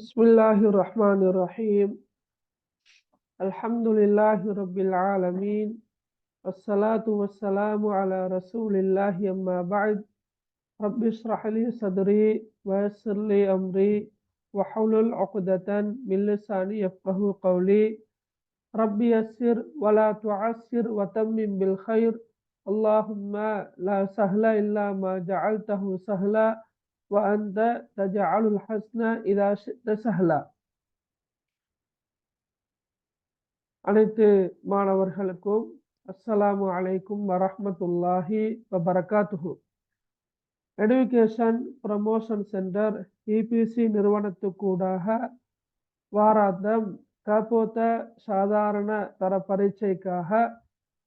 بسم الله الرحمن الرحيم. الحمد لله رب العالمين، والصلاة والسلام على رسول الله. أما بعد، رب اشرح لي صدري ويسر لي أمري واحلل عقدة من لساني يفقهوا قولي. رب يسر ولا تعسر وتمم بالخير. اللهم لا سهل إلا ما جعلته سهلا وأنت تجعل الحسن إذا شئت سهلا. அனைத்து மாணவர்களுக்கும் அஸ்ஸலாமு அலைக்கும் வரஹ்மத்துல்லாஹி வபரகாத்துஹு. எடுகேஷன் ப்ரமோஷன் சென்டர் இபிசி நிறுவனத்துக்கூடாக வாராந்தம் காப்போத்த சாதாரண தர பரீட்சைக்காக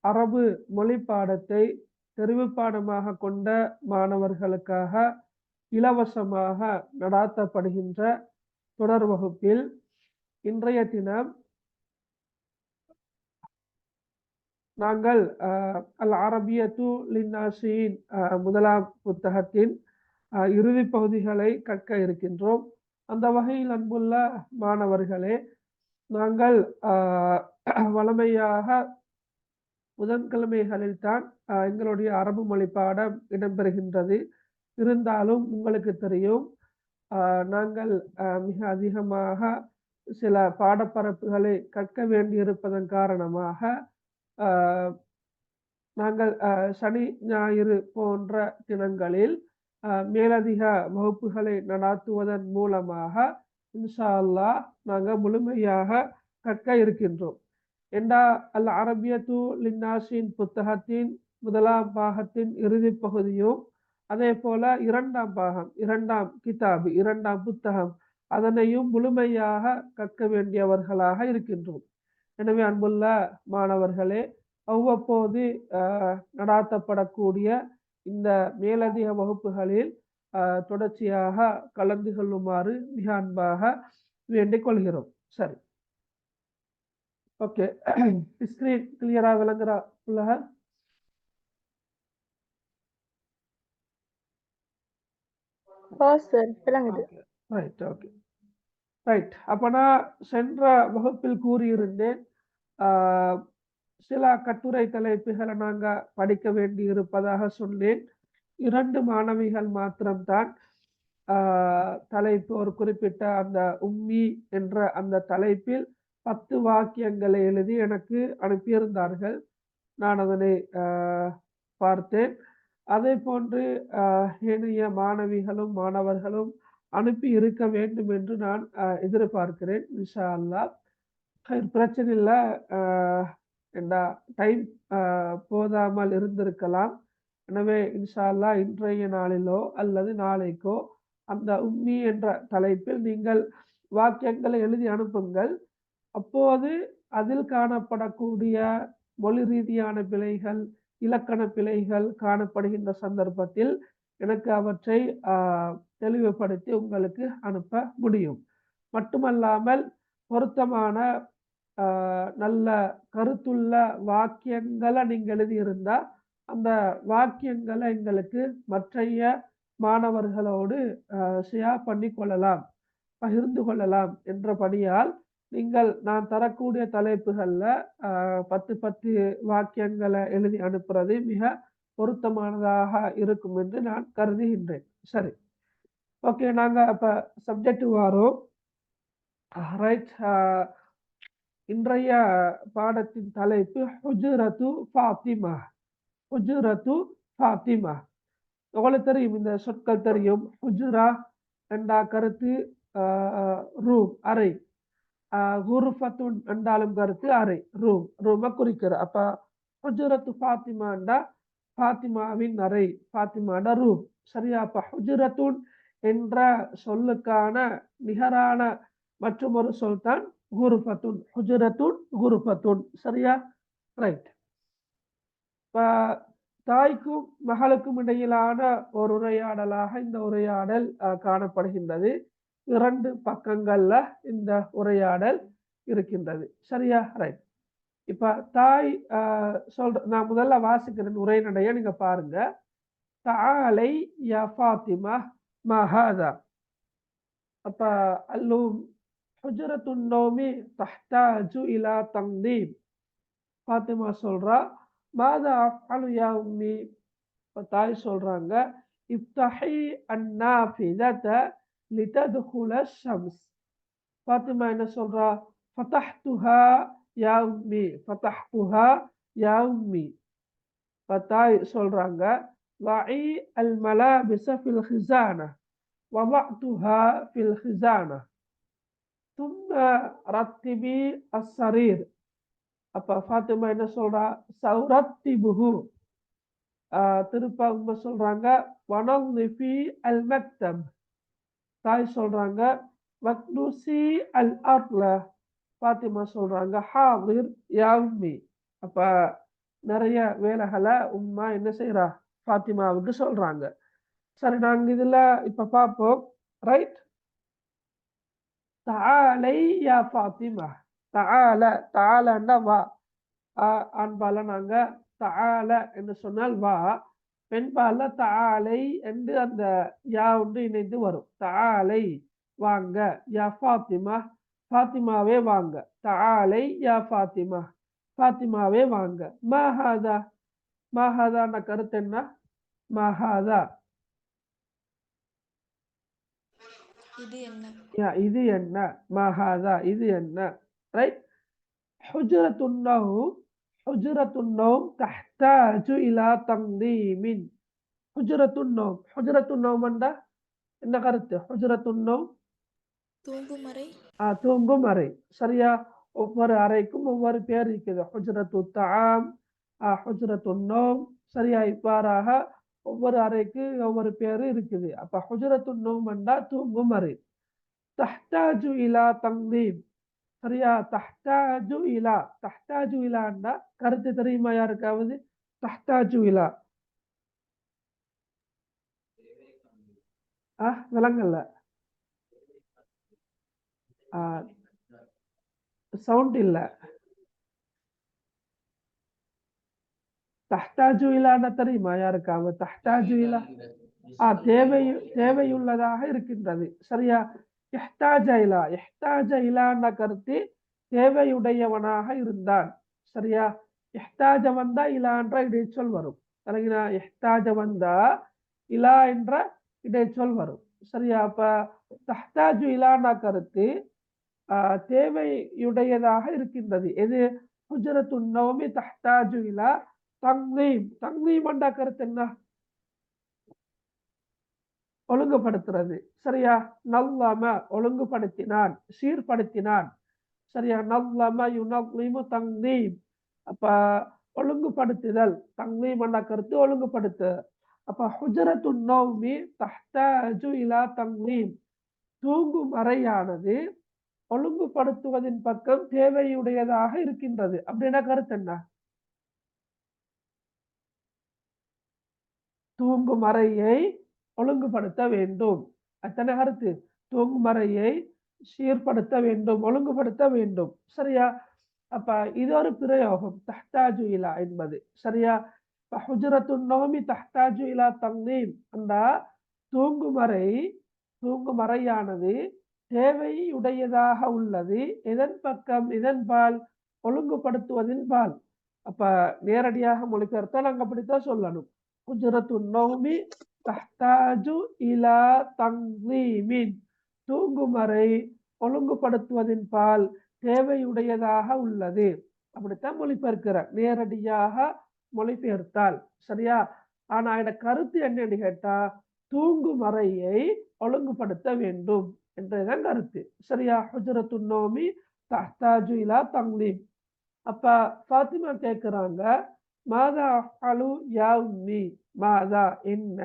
அரபு மொழி பாடத்தை தெரிவு பாடமாக கொண்ட மாணவர்களுக்காக இலவசமாக நடாத்தப்படுகின்ற தொடர் வகுப்பில் இன்றைய தினம் நாங்கள் அல் அரபியத்து லின்னாசியின் முதலாம் புத்தகத்தின் இறுதி பகுதிகளை கற்க இருக்கின்றோம். அந்த வகையில் அன்புள்ள மாணவர்களே, நாங்கள் வழமையாக புதன்கிழமைகளில் தான் எங்களுடைய அரபு மொழி பாடம் இடம்பெறுகின்றது. இருந்தாலும் உங்களுக்கு தெரியும், நாங்கள் மிக அதிகமாக சில பாடப்பரப்புகளை கற்க வேண்டியிருப்பதன் காரணமாக நாங்கள் சனி ஞாயிறு போன்ற தினங்களில் மேலதிக வகுப்புகளை நடாத்துவதன் மூலமாக இன்ஷா அல்லாஹ் நாங்கள் முழுமையாக கற்க இருக்கின்றோம். எண்டா அல் அரபியத்து லின்னாசின் புத்தகத்தின் முதலாம் பாகத்தின் இறுதி பகுதியும் அதே போல இரண்டாம் கிதாபு இரண்டாம் புத்தகம் அதனையும் முழுமையாக கற்க வேண்டியவர்களாக இருக்கின்றோம். எனவே அன்புள்ள மாணவர்களே, அவ்வப்போது நடாத்தப்படக்கூடிய இந்த மேலதிக வகுப்புகளில் தொடர்ச்சியாக கலந்து கொள்ளுமாறு மிக அன்பாக வேண்டிக் கொள்கிறோம். சரி, ஓகே. ஸ்கிரீன் கிளியரா விளங்குறா பிள்ளைகள்? ரைட். அப்ப நான் சென்ற வகுப்பில் கூறியிருந்தேன், சில கட்டுரை தலைப்புகளை நாங்க படிக்க வேண்டி இருப்பதாக சொன்னேன். 2 மாணவிகள் மாத்திரம்தான் தலைப்பு ஒரு குறிப்பிட்ட அந்த உம்மி என்ற அந்த தலைப்பில் 10 வாக்கியங்களை எழுதி எனக்கு அனுப்பியிருந்தார்கள். நான் அதனை பார்த்தேன். அதே போன்று ஏனைய மாணவிகளும் மாணவர்களும் அனுப்பி இருக்க வேண்டும் என்று நான் எதிர்பார்க்கிறேன். இன்ஷா அல்லாஹ் பிரச்சனை இல்லை. டைம் போதாமல் இருந்திருக்கலாம். எனவே இன்ஷா அல்லாஹ் இன்றைய நாளிலோ அல்லது நாளைக்கோ அந்த உம்மி என்ற தலைப்பில் நீங்கள் வாக்கியங்களை எழுதி அனுப்புங்கள். அப்போது அதில் காணப்படக்கூடிய மொழி ரீதியான பிழைகள், இலக்கண பிழைகள் காணப்படுகின்ற சந்தர்ப்பத்தில் எனக்கு அவற்றை தெளிவுபடுத்தி உங்களுக்கு அனுப்ப முடியும். மட்டுமல்லாமல் பொருத்தமான நல்ல கருத்துள்ள வாக்கியங்களை நீங்க எழுதியிருந்தா அந்த வாக்கியங்களை எங்களுக்கு மற்றைய மாணவர்களோடு ஷேர் பண்ணி கொள்ளலாம், பகிர்ந்து கொள்ளலாம் என்றபடியால் நீங்கள் நான் தரக்கூடிய தலைப்புகள்ல 10 வாக்கியங்களை எழுதி அனுப்புறது மிக பொருத்தமானதாக இருக்கும் என்று நான் கருதுகின்றேன். சரி, ஓகே. நாங்க அப்ப சப்ஜெக்ட் வாரோம். ரைட். இன்றைய பாடத்தின் தலைப்பு ஹுஜ்ரத்து ஃபாத்திமா. ஹுஜ்ரத்து ஃபாத்திமா. உங்களுக்கு தெரியும், இந்த சொற்கள் தெரியும். ஹுஜ்ரா என்ற கருத்து ரூம், அறை. குர்ஃபத்துன் என்றாலும் கருத்து அறை, ரூம், ரூமை குறிக்கிற. அப்ப ஹுஜ்ரத்து ஃபாத்திமா என்றா ஃபாத்திமாவின் அறை, ஃபாத்திமாட ரூம். சரியா? அப்ப ஹுஜ்ரத்துன் என்ற சொல்லுக்கான நிகரான மற்றும் ஒரு சொல் தான் குர்ஃபத்துன். ஹுஜ்ரத்துன், குர்ஃபத்துன். சரியா? ரைட். தாய்க்கும் மகளுக்கும் இடையிலான ஒரு உரையாடலாக இந்த உரையாடல் காணப்படுகின்றது. 2 பக்கங்கள்ல இந்த உரையாடல் இருக்கின்றது. சரியா? ரைட். இப்ப தாய் நான் முதல்ல வாசிக்கிறேன் உரைநடைய, நீங்க பாருங்க. தஆலை யா ஃபாத்திமா மா ஹாதா. அப்ப அல்லும் ஹுஜரத்துன் நௌமி தஹ்தாஜு இலா தன்தீம். ஃபாத்திமா சொல்றா, மாதா அஃஅலு யா உம்மி. இப்ப தாய் சொல்றாங்க, இஃப்தஹி அந்நாஃபிதத லிதத்குல ஷம்ஸ். ஃபாத்திமா என்ன சொல்றா, ஃபதஹ்துஹா யா உம்மி, ஃபதஹ்துஹா யா உம்மி. இப்ப தாய் சொல்றாங்க, வஇ அல் மலாபிஸ ஃபில் ஹிஸானா வதஅதுஹா ஃபில் ஹிஸானா தும்ம ரத்திபி அஸ்ஸரீர். அப்ப ஃபாத்திமா என்ன சொல்றா, சௌரத்திபுஹு. திருப்ப அவங்க சொல்றாங்க, வனல்லிஃபி அல் மக்தப். தாய் சொல்றாங்க, வக்னுசி அல் அர்ல. ஃபாத்திமா சொல்றாங்க, ஹாதிர் யா உம்மி. அப்ப நிறைய வேலைகளை உம்மா என்ன செய்யறா, ஃபாத்திமாவுக்கு சொல்றாங்க. சரி, நாங்க இதுல இப்ப பார்ப்போம். ரைட், தஆலை யா ஃபாத்திமா. தஆல, தஆலன்னா வா. ஆண்பால நாங்க தஆல என்று சொன்னால் வா, பெண்பால தஆலை என்று அந்த யா ஒன்று இணைந்து வரும். தஆலை வாங்க, யா ஃபாத்திமா, ஃபாத்திமாவே வாங்க. தஆலை யா ஃபாத்திமா, ஃபாத்திமாவே வாங்க. மாஹாதா, மாஹாதான கருத்து என்ன? மாஹாதா, இது என்ன? இது என்ன? மாஹாதா, இது என்ன? ரைட். ஹுஜ்ரத்துன் நௌம், ஹுஜ்ரத்துன் நௌம் தஹ்தாஜு இலா தன்தீமின். ஹுஜ்ரத்துன் நௌம், ஹுஜ்ரத்துன் நௌம் என்றா என்ன கருத்து? ஹுஜ்ரத்துன் நௌம் தூங்கும் அறை. தூங்கும் அறை. சரியா? ஒவ்வொரு அறைக்கும் ஒவ்வொரு பேர் இருக்குது. ஹுஜ்ரத்து தஆம், ஹுஜ்ரத்துன் நௌம். சரியா? இவ்வாறாக ஒவ்வொரு அறைக்கு ஒவ்வொரு பேரு இருக்குது. அப்ப ஹுஜ்ரத்துன் நௌம் என்றா தூங்கும் அறை. தஹ்தாஜு இலா தன்தீம். சரியா? தஹ்தாஜு இலா, தஹ்தாஜு இலான்னா கருத்து தெரியுமா யாருக்காவது? தஹ்தாஜு இலா விலங்கல்ல, சவுண்ட் இல்ல. தஹ்தாஜு இலான்னா தெரியுமா யாருக்காவது? தஹ்தாஜு இலா தேவையுள்ளதாக இருக்கின்றது. சரியா? இஹ்தாஜ இலா, இஹ்தாஜ இலான்னா கருத்து தேவையுடையவனாக இருந்தான். சரியா? இஹ்தாஜ வந்தா இலா என்ற இடைச்சொல் வரும். சரிங்களா? இஹ்தாஜ வந்தா இலா என்ற இடைச்சொல் வரும். சரியா? அப்ப தஹ்தாஜு இலான்னா கருத்து தேவையுடையதாக இருக்கின்றது. எது? ஹுஜ்ரத்துன் நௌமி தஹ்தாஜு இலா தன்தீம். தன்தீம் என்ற கருத்து என்ன? ஒழுங்குபடுத்துறது. சரியா? நல்லம ஒழுங்குபடுத்தினான், சீர்படுத்தினான். சரியா? நல்லம யுனவ்லிமு தன்தீம். அப்ப ஒழுங்குபடுத்துதல், தன்தீம் என்ற கருத்து ஒழுங்குபடுத்து. அப்ப ஹுஜ்ரத்துன் நௌமி தஹ்தாஜு இலா தன்தீம். தூங்கும் அறையானது ஒழுங்குபடுத்துவதின் பக்கம் தேவையுடையதாக இருக்கின்றது. அப்படின்னா கருத்து என்ன? தூங்கும் அறையை ஒழுங்குபடுத்த வேண்டும். அத்தனை கருத்து. தூங்கும் அறையை சீர்படுத்த வேண்டும், ஒழுங்குபடுத்த வேண்டும். சரியா? அப்ப இது ஒரு பிரயோகம், தஹ்தாஜு இலா என்பது. சரியா? ஹுஜ்ரத்துன் நௌமி தஹ்தாஜு இலா தன்தீம் அந்த தூங்கும் அறை, தூங்கும் அறையானது தேவையுடையதாக உள்ளது. எதன் பக்கம்? இதன் பால், ஒழுங்குபடுத்துவதின் பால். அப்ப நேரடியாக மொழிபெயர்த்தா நாங்க அப்படித்தான் சொல்லணும். ஹுஜ்ரத்துன் நௌமி தஹ்தாஜு இலா தன்தீமின். தூங்கும் அறை ஒழுங்குபடுத்துவதின் பால் தேவையுடையதாக உள்ளது. அப்படித்தான் மொழிபெயர்க்கிற, நேரடியாக மொழிபெயர்த்தால். சரியா? ஆனா என் கருத்து என்னன்னு கேட்டா, தூங்கும் அறையை ஒழுங்குபடுத்த வேண்டும் என்றதான் கருத்து. சரியா? ஹுஜ்ரத்துன் நௌமி தஹ்தாஜு இலா தன்தீம். அப்ப ஃபாத்திமா கேட்கிறாங்க, மாதா அஃஅலு யா உம்மி. மாதா என்ன,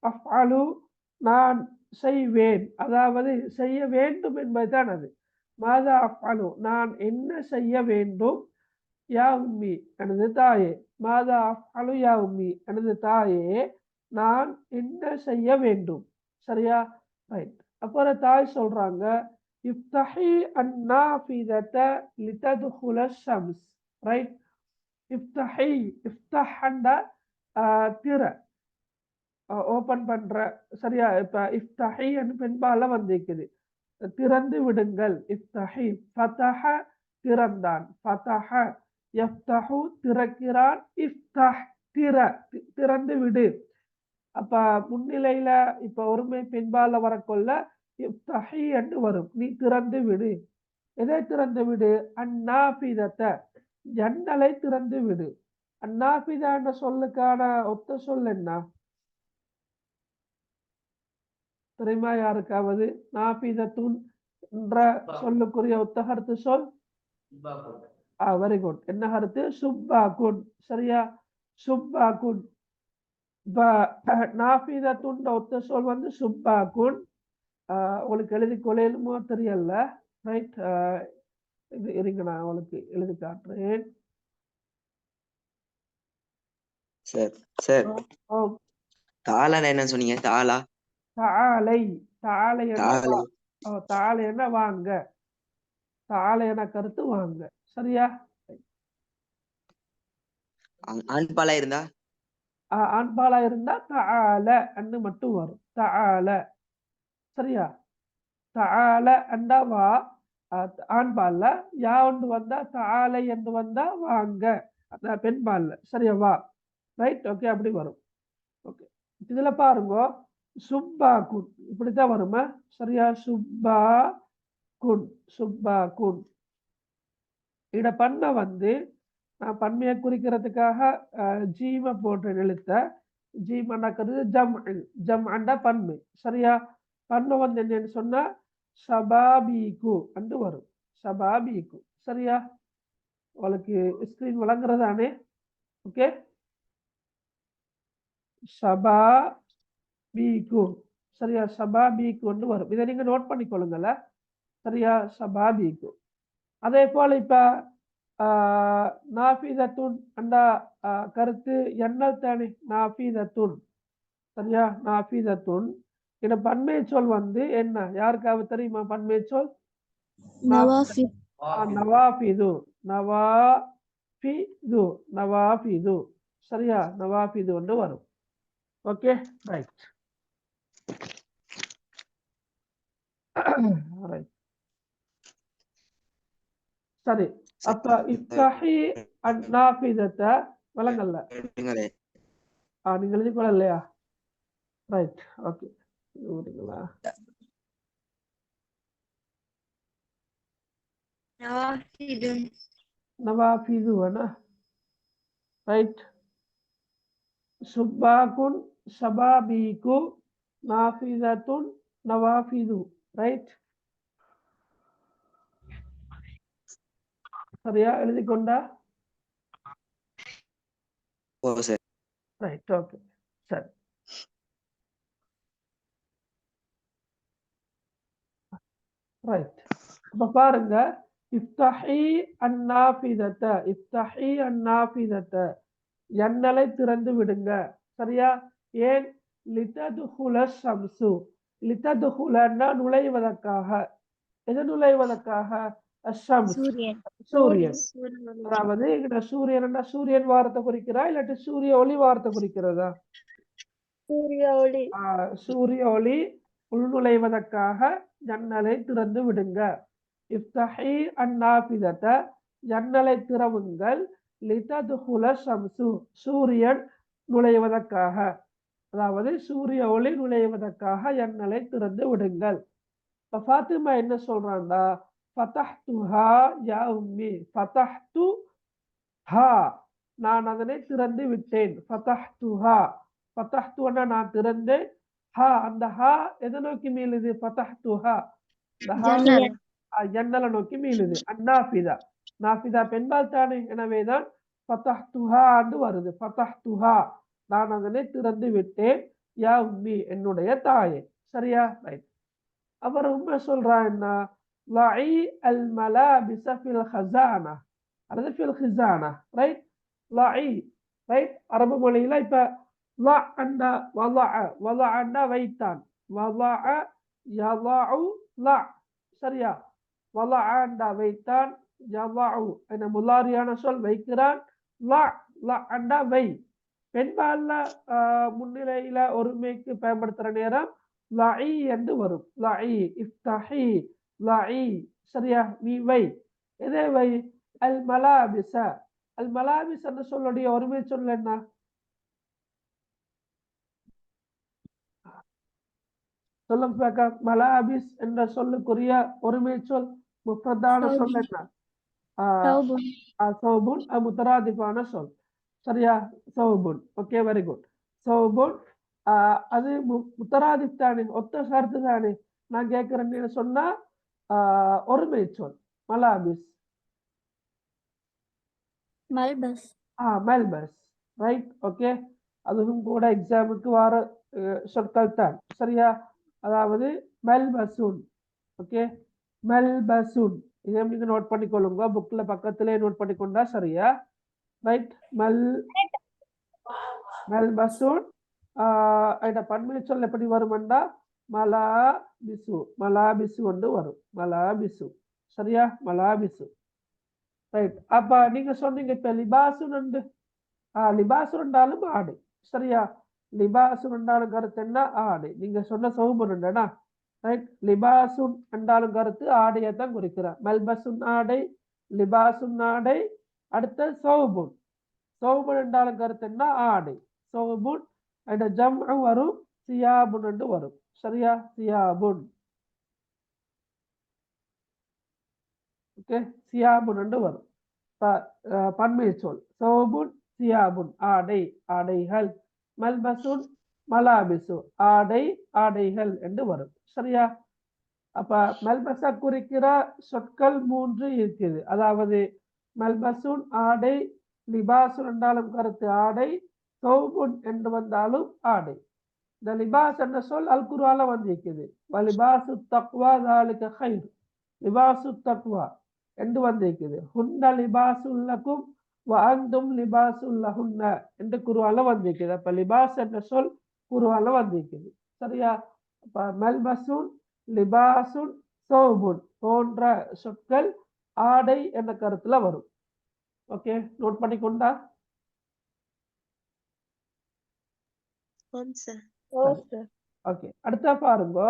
அஃஅலு நான் செய்வேன், அதாவது செய்ய வேண்டும் என்பதுதான் அது. மாதா அஃஅலு நான் என்ன செய்ய வேண்டும். யா உம்மி எனது தாயே. மாதா அஃஅலு யா உம்மி எனது தாயே, நான் என்ன செய்ய வேண்டும். சரியா? ரைட். அப்புறம் தாய் சொல்றாங்க, இஃப்தஹி அந்நாஃபிதத லிதத்குல ஷம்ஸ். ரைட். இஃப்தஹி, இஃப்தஹ்ன்னா திற, ஓபன் பண்ற. சரியா? இப்ப இஃப்தஹி பெண்பால வந்திருக்குது. திறந்து விடுங்கள். இஃப்தஹி ஃபதஹ திறந்தான், ஃபதஹ யஃப்தஹு திறக்கிறான், இஃப்தஹ் திறந்து விடு. அப்ப முன்னிலையில இப்ப ஒருமை பெண்பால வரக்கொள்ள இஃப்தஹி என்று வரும், நீ திறந்து விடு. எதை திறந்து விடு? அந்நாஃபிதத்த ஜன்னலை திறந்து விடு. அந்நாஃபிதா என்ற சொல்லுக்கான ஒத்த சொல் என்ன தெரியுமா யாருக்காவது? நாஃபிதத்துன் என்ற சொல்லுக்குரிய ஒத்த கருத்து சொல். Very good. என்ன கருத்து? சுப்பாகுன். சரியா? சுப்பாகுன். நாஃபிதத்துன் ஒத்த சொல் வந்து சுப்பாகுன். உங்களுக்கு எழுதி கொள்ளையிலுமோ தெரியல. ரைட், இது இருங்க, நான் உங்களுக்கு எழுதி காட்டுறேன். தாலா என்ன சொன்னீங்க? தாலா தாலை தாலை தாலை என்ன வாங்க, தாலை என கருத்து வாங்க. சரியா? ஆண்பாலா இருந்தா ஆண்பாலா இருந்தா தால அன்னு மட்டும் வரும். தால. சரியா? தால அண்டா வா ஆண்பால்ல, யா ஒன்று வந்தா தாலை என்று வந்தா வாங்க பெண்பால்ல. சரியா? வா. ரைட், ஓகே, அப்படி வரும். ஓகே, இதுல பாருங்க, சுப்பா குன் இப்படித்தான் வருமா? சரியா? சுப்பா குன், சுப்பா குன். இட பண்ண வந்து நான் பன்மையை குறிக்கிறதுக்காக ஜீம போட்டு எழுத்த ஜீம் அண்டாக்கிறது ஜம் அண்டா பன்மை. சரியா? பன்மை வந்து என்னன்னு சொன்னா சபாபீகு என்று வரும். சபாபீகு. சரியா? உங்களுக்கு ஸ்கிரீன் வழங்குறதானே? ஓகே, சபாபீகு. சரியா? சபாபீகு என்று வரும். இதை நீங்க நோட் பண்ணிக்கொள்ளுங்கள. சரியா? சபாபீகு. அதே போல இப்ப நாஃபிதத்துன் அந்த கருத்து எண்ணல் தானே? நாஃபிதத்துன். சரியா? நாஃபிதத்துன். இந்த பன்மை சொல் வந்து என்ன? யாருக்காவது தெரியுமா பன்மை சொல்? நவாஃபிது. நவாஃபிது. நவாஃபிது. சரியா? நவாஃபிது என்று வரும். Okay, right. ரைட், சரி. அப்ப இஃப்தஹி அந்நாஃபிதத்த வழங்கல்ல. நீங்க எழுதி கூட இல்லையா? Right, okay. நவாஃபிது வேணா. ரைட். சுப்பாகுன், சபாபீகு, நாஃபிதத்துன், நவாஃபிது. ரைட், சரியா? எழுதி கொண்டா? ரைட், ஓகே, சரி. ரைட், அப்ப பாருங்க, இஃப்தஹி அந்நாஃபிதத்த, இஃப்தஹி அந்நாஃபிதத்த ஜன்னலை திறந்து விடுங்க. சரியா? ஏன்? லிததுகுல ஷம்சு. லிததுகுலன்னா நுழைவதற்காக. எது நுழைவதற்காக? அஷம்ஸ், சூரியன். அதாவது இங்க சூரியன் சூரியன் வாரத்தை குறிக்கிறா இல்லாட்டி சூரிய ஒளி வாரத்தை குறிக்கிறதா? சூரிய ஒளி உள்நுழைவதற்காக ஜன்னலை திறந்து விடுங்க. இஃப்தஹி அந்நாஃபிதத்த ஜன்னலை திறவுங்கள். லிததுகுல ஷம்சு சூரியன் நுழைவதற்காக, அதாவது சூரிய ஒளி நுழைவதற்காக ஜன்னலை திறந்து விடுங்கள். இப்ப ஃபாத்திமா என்ன சொல்றான்டா? ஃபதஹ்துஹா யா உம்மி. ஃபதஹ்துஹா நான் அதனை திறந்து விட்டேன். ஃபதஹ்துஹா, ஃபதஹ்துன்னா நான் திறந்தேன். ஹா அந்த ஹா எதை நோக்கி மீளுது? ஃபதஹ்துஹா ஜன்னலை நோக்கி மீளுது. அந்நாஃபிதா, நாஃபிதா பெண்பால் தானே, எனவேதான் ஃபதஹ்துஹா என்று வருது. ஃபதஹ்துஹா நான் அதனை திறந்து விட்டேன். யா உம்மி என்னுடைய தாயே. சரியா? ரைட். அவர் உண்மை சொல்றா என்ன? லஇ அல் மலாபிஸ ஃபில் ஹஸானா, அல்லது ஃபில் ஹிஸானா. ரைட், லஇ. ரைட், அரபு மொழியில இப்ப ல அண்டா வலஅ, வலஅண்டா வைத்தான், வலஅ யலஉ ல. சரியா? வலஅண்டா வைத்தான், யலஉ என்ன முலாரியான சொல் வைக்கிறான், ல ல அண்டா வை. பெண்பால்ல முன்னிலையில ஒருமைக்கு பயன்படுத்துற நேரம் லஇ என்று வரும். லஇ இஃப்தஹி லஇ சரியா நீ வை. எதை வை? அல் மலாபிஸ. அல் மலாபிஸ் என்ற சொல்லுடைய ஒருமை சொல் என்ன? சொல்லுங்க பார்க்க. மலாபிஸ் என்ற சொல்லுக்குரிய ஒருமை சொல் முஃபரதான சொல் என்ன? சௌபுன் முத்தராதிஃபான சொல் சரியா? சௌபுன். Okay, very good. சௌபுன் அது முத்தராதிஃப் தானே, ஒத்த சார்த்து தானே. நான் கேட்கிறேன்னு சொன்னா ஒருமை சொல் மலாபிஸ். மல்பஸ். மெல்பஸ். ரைட். ஓகே, அதுவும் கூட எக்ஸாமுக்கு வர சொற்கள் தான் சரியா? அதாவது மெல்பசுன். ஓகே, மெல்பசுன். இதை நீங்க நோட் பண்ணிக்கொள்ளுங்க, புக்ல பக்கத்திலே நோட் பண்ணிக்கொண்டா சரியா? ரைட். மெல்பசுன் பன்மை சொல் எப்படி வரும்டா மலாபிசு. மலாபிசு வந்து வரும். மலாபிசு சரியா? மலாபிசு. ரைட். அப்ப நீங்க சொன்னீங்க இப்ப லிபாசுன் உண்டு. லிபாசு இருந்தாலும் ஆடை சரியா? லிபாசு என்றாலும் கருத்து என்ன? ஆடை. நீங்க சொன்ன சௌபன் உண்டா? ரைட். லிபாசுன் என்றாலும் கருத்து ஆடையை தான் குறிக்கிறார். மல்பசுன் ஆடை, லிபாசுன் ஆடை. அடுத்த சௌபுன். சௌபுன் என்றாலும் கருத்து என்ன? ஆடை. சௌபுன் ஜம் வரும், சியாபுன் என்று வரும் சரியா? சியாபுன். ஓகே, சியாபுன் என்று வரும். பன்மை சொல் சௌபுன் சியாபுன் ஆடை, ஆடைகள். மல்பசுன் மலாபிசு ஆடை, ஆடைகள் என்று வரும் சரியா? அப்ப மல்பச குறிக்கிற சொற்கள் 3 இருக்குது. அதாவது மல்பசுன் ஆடை, லிபாசுன் என்றாலும் கருத்து ஆடை, சௌபுன் என்று வந்தாலும் ஆடை. இந்த லிபாஸ் என்ற சொல் அல் குர்ஆன்ல வந்திருக்குது. வலிபாசு தக்வா ذلك خير. லிபாசு தக்வா என்று வந்திருக்குது. ஹுன்ன லிபாசுல் லகும் வ அன்தும் லிபாசுல் லஹுன்ன என்று குர்ஆன்ல வந்திருக்குது. அப்ப லிபாஸ் என்ற சொல் குர்ஆன்ல வந்திருக்குது சரியா? அப்ப மல்பசுன், லிபாசுன், சௌபுன் போன்ற சொற்கள் ஆடை என்ற கருத்துல வரும். Okay, note பண்ணிக்கொண்டா? ஓகே, அடுத்த பாருங்க.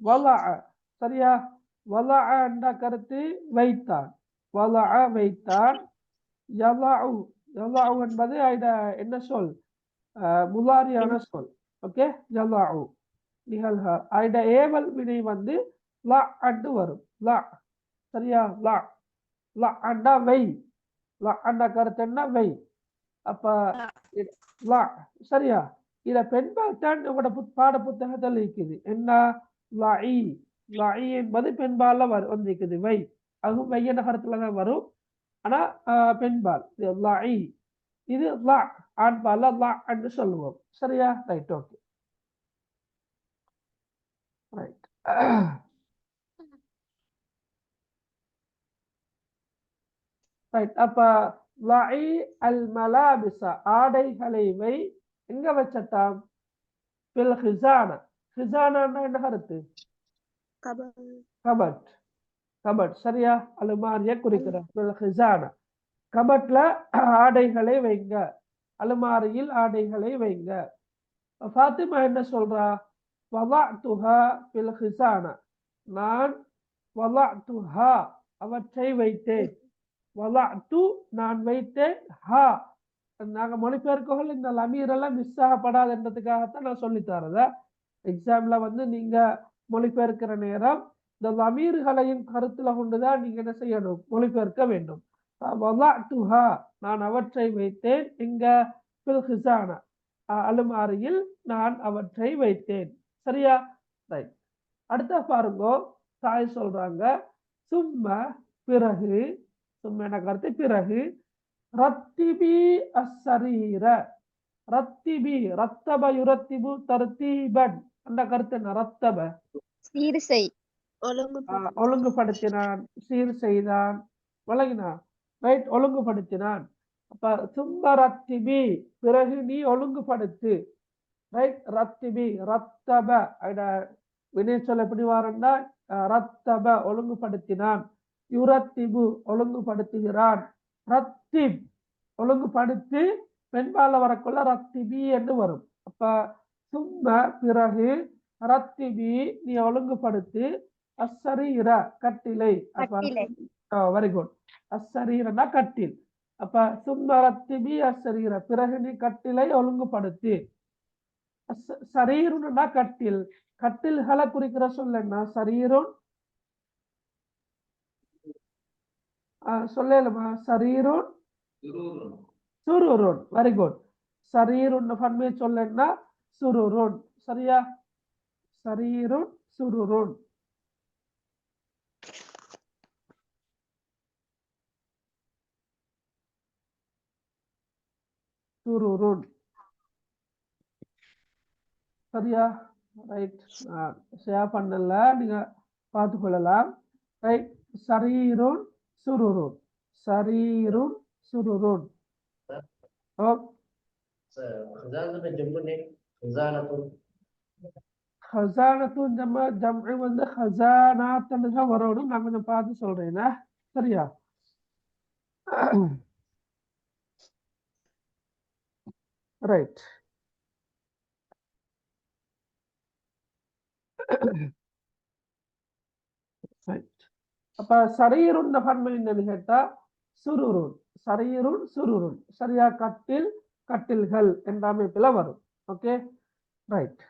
வலஅ சரியா? வலஅ என்ற கருத்து வைத்தான். வலஅ வைத்தான். யலஉ. யலஉ என்பது என்ன சொல்? முலாரியான சொல். ஓகே, யலஉ நிகழ்க. ஏவல் வினை வந்து லா அண்டு வரும். லா சரியா? லா. லா அண்டா வை. லா அண்டா கருத்து என்ன? வை. அப்ப லா சரியா? இத பெண்பால் தான் உங்களோட பாட புத்தகத்தில் இருக்குது. என்ன? லஇ. லஇ என்பது பெண்பால்ல வந்திருக்குது. வை. அதுவும் வை என்ற கருத்துல தான் வரும். ஆனா பெண்பால் லஇ. இது லா ஆண்பால்ல லா என்று சொல்லுவோம் சரியா? ரைட். Okay, right. ரைட். அப்ப லஇ அல் மலாபிஸ ஆடைகளை வை. எங்க வச்சட்டாம்? பில் ஹிசானா. ஹிசானா என்ன கருத்து? கபட். கபட் சரியா? அலுமாரியை குறிக்கிற பில் ஹிசானா. கபட்ல ஆடைகளை வைங்க. அலுமாரியில் ஆடைகளை வைங்க. ஃபாத்திமா என்ன சொல்றா? வலஅதுஹா பில் ஹிசானா. நான் வலஅதுஹா அவற்றை வைத்தேன். வலஅது நான் வைத்தேன். ஹா நாங்க மொழிபெயர்க்கோகள் இந்த லமீர் எல்லாம் மிஸ் ஆகப்படாதுன்றதுக்காகத்தான் நான் சொல்லி தரத. எக்ஸாம்ல வந்து நீங்க மொழிபெயர்க்கிற நேரம் இந்த லமீர்களையும் கருத்துல கொண்டுதான் நீங்க என்ன செய்யணும்? மொழிபெயர்க்க வேண்டும். வலஅதுஹா நான் அவற்றை வைத்தேன். இங்க பில் ஹிசானா அலுமாரியில் நான் அவற்றை வைத்தேன் சரியா? ரைட். அடுத்த பாருங்க. தாய் சொல்றாங்க சும்ம பிறகு. சும்ம என்ன கருத்து? பிறகு. ரத்திபி அஸ்ஸரீர. ரத்திபி ரத்தப யுரத்திபு தர்தீபன் அந்த கருத்து என்ன? ரத்தப சீர் செய். ஒழுங்குபடுத்தினான், சீர் செய்தான், வழங்கினான். ரைட். ஒழுங்குபடுத்தினான். அப்ப சும்ம ரத்திபி பிறகு நீ ஒழுங்குபடுத்து. ரைட். ரத்திபி ரத்தப வினை சொல் எப்படி வாரண்டா? ரத்தப ஒழுங்குபடுத்தினான். யுரத்திபு ஒழுங்குபடுத்துகிறான். ரத்திப் ஒழுங்குபடுத்தி பெண்பால வரக்குள்ள ரத்திபி என்று வரும். அப்ப சும்ம பிறகு ரத்திபி நீ ஒழுங்குபடுத்து, அஸ்ஸரீர கட்டிலை. Very good. அஸ்ஸரீரனா கட்டில். அப்ப சும்ம ரத்திபி அஸ்ஸரீர பிறகு நீ கட்டிலை ஒழுங்குபடுத்து. சரீருன்னா கட்டில். கட்டில்களை குறிக்கிற சொல்ல என்ன? சரீருன் சொல்லலுமா? சரீருன் சுருருன். Very good. சரீருன் பன்மை சொல்ல என்ன? சுருருன். சரியா? சரீருன் சுருருன். சுருருன். சரியா? ரைட். ஷேர் பண்ணல, நீங்க பார்த்து கொள்ளலாம். ரைட். சரீருன் சுருருன். சரீருன் சுருருன். ஹஸானத்துன் ஜம்உ வந்து ஹஸானாத்னு தான் வரணும். நான் கொஞ்சம் பார்த்து சொல்றேன்னா. சரியா? ரைட். அப்ப சரீருன் பன்மை என்னன்னு கேட்டா சுருருன். சரீருன் சுருருன். சரியா? கட்டில் கட்டில்கள் என்ற அமைப்புல வரும். Okay, right.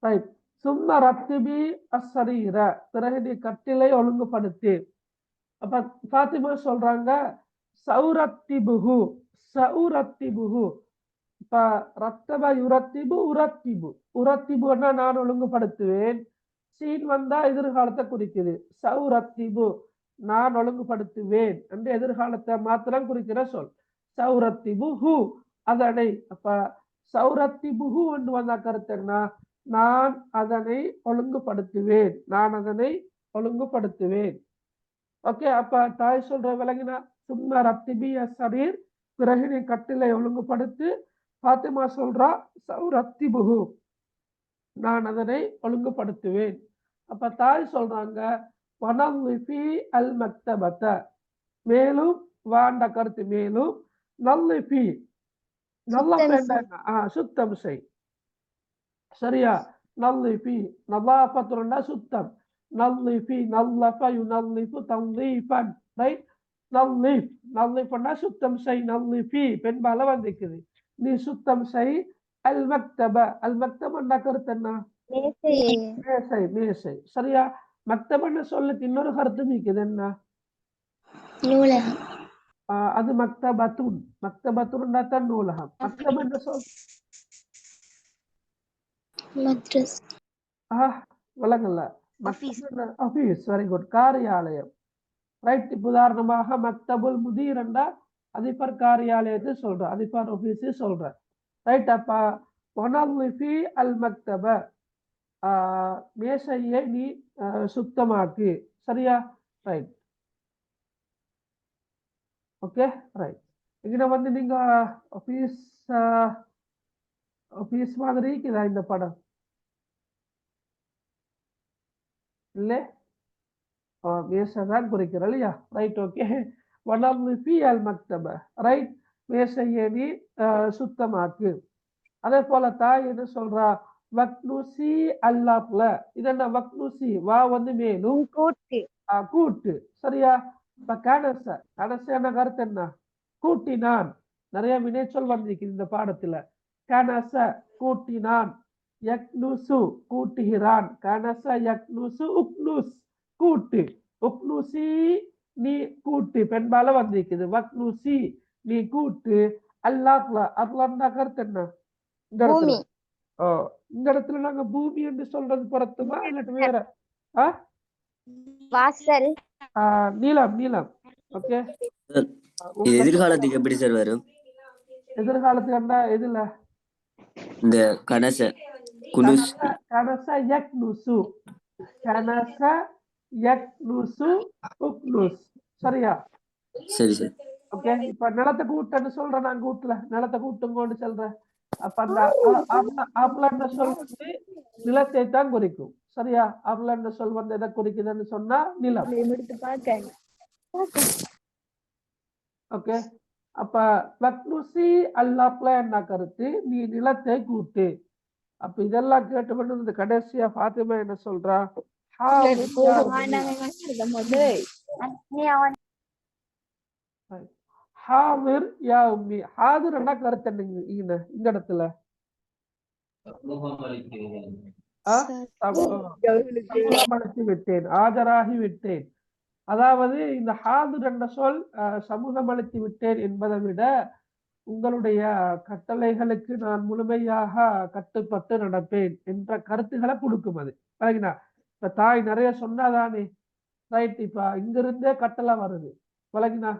ரைட். சும்ம ரத்திபி அஸ்ஸரீர பிறகு நீ கட்டிலை ஒழுங்குபடுத்தி. அப்ப ஃபாத்திமா சொல்றாங்க சௌரத்திபுஹு சௌரத்திபுஹு. இப்ப ரத்தப யுரத்திபு உரத்திபு. உரத்திபுன்னா நான் ஒழுங்குபடுத்துவேன். சீன் வந்தா எதிர்காலத்தை குறிக்குது. சௌரத்திபு நான் ஒழுங்குபடுத்துவேன் என்று எதிர்காலத்தை மாத்திரம் குறிக்கிற சொல். சௌரத்திபு ஹூ அதனை. அப்ப சௌரத்திபுஹு என்று வந்த கருத்து என்ன? நான் அதனை ஒழுங்குபடுத்துவேன். நான் அதனை ஒழுங்குபடுத்துவேன். ஓகே, அப்ப தாய் சொல்ற விலங்கினா சும்மா ரத்திபி அஸ்ஸரீர் பிறகு நீ கட்டிலை ஒழுங்குபடுத்து. ஃபாத்திமா சொல்றா சௌரத்திபுஹு நான் அதனை ஒழுங்குபடுத்துவேன். அப்ப தாய் சொல்றாங்க வனல்லிஃபி அல் மக்தபத மேலும் வாண்ட கருத்து மேலும் நல்லிஃபி நல்ல சுத்தம் செய். சரியா? நல்லிஃபி நல்லாஃபத்துன்னா சுத்தம். நல்லிஃபி நல்லஃப யுனல்லிஃபு தன்லீஃபன். ரைட். நல்லிஃப் நல்லிஃப்னா சுத்தம் செய். நல்லிஃபி பெண்பால வந்திருக்குது. நீ சுத்தம் செய். அல் மக்தப அல் மக்தபன்னா கருத்து என்ன? மேசை மேசை. சரியா? மக்தபன்னு சொல்லுக்கு இன்னொரு கருத்து இருக்குது. என்ன? நூலகம். அது மக்தபத்துன். மக்தபத்துன்னா தான் நூலகம். மக்தபன்னு சொல் மத்ரஸ். விளங்கல. ஆபீஸ். Very good. காரியாலயம். ரைட். இப்ப உதாரணமாக மக்தபுல் முதீர் என்றா அதிபர் காரியாலயத்தை சொல்ற, அதிபர் ஆபீஸ் சொல்ற. ரைட். அப்ப வனல்லிஃபி அல் மக்தப மேசையை நீ சுத்தமாக்கு. சரியா? ரைட். Okay, right. இங்க வந்து நீங்க ஆபீஸ் ஆபீஸ் மாதிரி இருக்குதா இந்த படம்? இல்ல, மேசைதான் குறிக்கிற இல்லையா? ரைட். ஓகே. வனல்லிஃபி அல் மக்தப. ரைட். மேசையை நீ சுத்தமாக்கு. அதே போல தாய் என்ன சொல்றா? வக்னுசி அல்லாப்ல. இது என்ன? வக்னுசி வா வந்து மேலும் கூட்டு. சரியா? இப்ப கனச கனச என்ன கருத்து என்ன? கூட்டினான். நிறைய வினைச்சொல் வந்திருக்கு இந்த பாடத்துல. கனச கூட்டினான். யக்னுசு கூட்டுகிறான். கனச யக்னுசு உக்னுஸ் கூட்டு. உக்னுசி நீ கூட்டு பெண்பால வந்திருக்குது. வக்னுசி நீ கூட்டு. அல்லாப்ல அல்லான்னா கருத்து என்ன? இந்த இடத்துல நாங்க பூமி என்று சொல்றது பொறுத்துமா இல்லாட்டி வேற? வாசல். நீளம் நீளம். ஓகே. எதிர்காலத்துக்கு எப்படி சார் வரும்? எதிர்காலத்துக்கு என்ன எதுல? இந்த கனச குனுஸ். கனச யக்னுசு. கனச யக்னுசு உக்னுஸ். சரியா? சரி சார். ஓகே. இப்ப நிலத்தை கூட்டன்னு சொல்றேன். நான் கூட்டல நிலத்தை கூட்டுங்கன்னு சொல்றேன். அப்ப அந்த அப்லன்ற சொல் வந்து நிலத்தை தான் குறிக்கும். சரியா? அப்லன்ற சொல் வந்து எதை குறிக்குதுன்னு சொன்னா நிலம். ஓகே. அப்ப வக்னுசி அல்லாப்ல என்ன கருத்து, நீ நிலத்தை கூட்டு. அப்ப இதெல்லாம் கேட்டு இந்த கடைசியா ஃபாத்திமா என்ன சொல்றா, ஹாமிர் யா உம்மி. ஹாதிர் என்ன கருத்து என்னங்க இந்த இடத்துல? சமூகப்படுத்தி விட்டேன், ஆஜராகி விட்டேன். அதாவது இந்த ஹாதிர் என்ற சொல் சமூகமளித்து விட்டேன் என்பதை விட உங்களுடைய கட்டளைகளுக்கு நான் முழுமையாக கட்டுப்பட்டு நடப்பேன் என்ற கருத்துக்களை கொடுக்கும். அது சரிங்களா? இப்ப தாய் நிறைய சொன்னாதானே, ரைட். இப்ப இங்கிருந்தே கட்டளை வருது, விளங்கினா?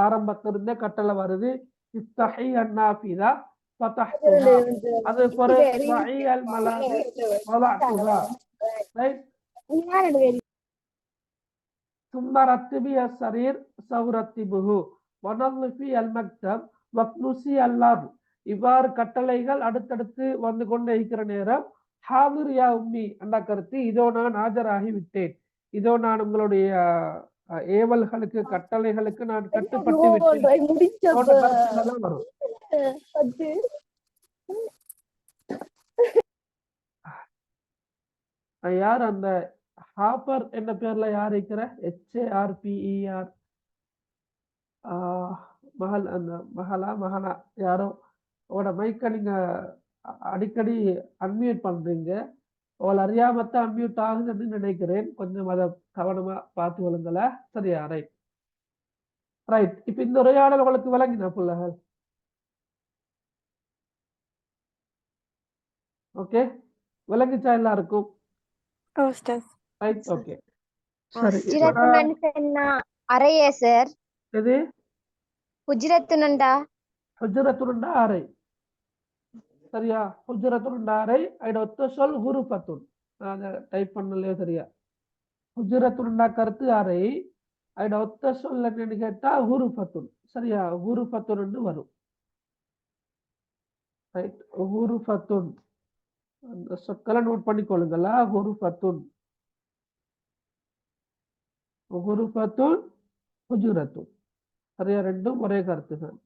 ஆரம்பத்திலிருந்தே கட்டளை வருது, இஃப்தஹி அன்னாஃபிதா ஃபதஹ்துஹா. அது பிறகு மலாது வலஅதுஹா, ரைட். சும்ம ரத்திபி அஸ்ஸரீர் சௌரத்திபுஹு வனல்ஃபி அல் மக்தப் வக்னுசி அல்லாஹ். இவ்வாறு கட்டளைகள் அடுத்தடுத்து வந்து கொண்டே இருக்கிற நேரம் ஹாதிர் யா உம்மி என்ற கருத்து, இதோ நான் ஆஜராகி விட்டேன், இதோ நான் உங்களுடைய ஏவல்களுக்கு கட்டளைகளுக்கு நான் கட்டுப்பட்டு விட்டேன் வரும். யார் அந்த ஹாப்பர் என்ன பேர்ல யார் இருக்கிற? HARPER மகள், அந்த மகளா மகனா யாரோ உங்களோட மைக்க நீங்க அடிக்கடி அன்மியூட் பண்றீங்க. அவள் அறியாமத்தான் அன்மியூட் ஆகுதுன்னு நினைக்கிறேன். கொஞ்சம் அதை கவனமா பார்த்து கொள்ளுங்கள. சரியா? Right right. இப்ப இந்த உரையாடல் உங்களுக்கு விளங்கின பிள்ளைகள்? ஓகே, விளங்கிச்சா எல்லாருக்கும்? Right, okay. சரி, அறையே சார். எது ஹுஜ்ரத்துனண்டா? ஹுஜ்ரத்துனண்டா அறை. சரியா? ஹுஜ்ரத்துனண்டா அறை. அதோட ஒத்த சொல் ஹுருஃபத்துன். நான் டைப் பண்ணலையே. சரியா? ஹுஜ்ரத்துனண்டா கருத்து அறை, அதோட ஒத்த சொல் என்னன்னு கேட்டா ஹுருஃபத்துன். சரியா? ஹுருஃபத்துன் வரும். ரைட், ஹுருஃபத்துன். அந்த சொற்களை நோட் பண்ணிக்கொள்ளுங்களா. ஹுருஃபத்துன், ஹுருஃபத்துன், ஹுஜ்ரத்துன். சரியா? ரெண்டும் ஒரே கருத்து தான்.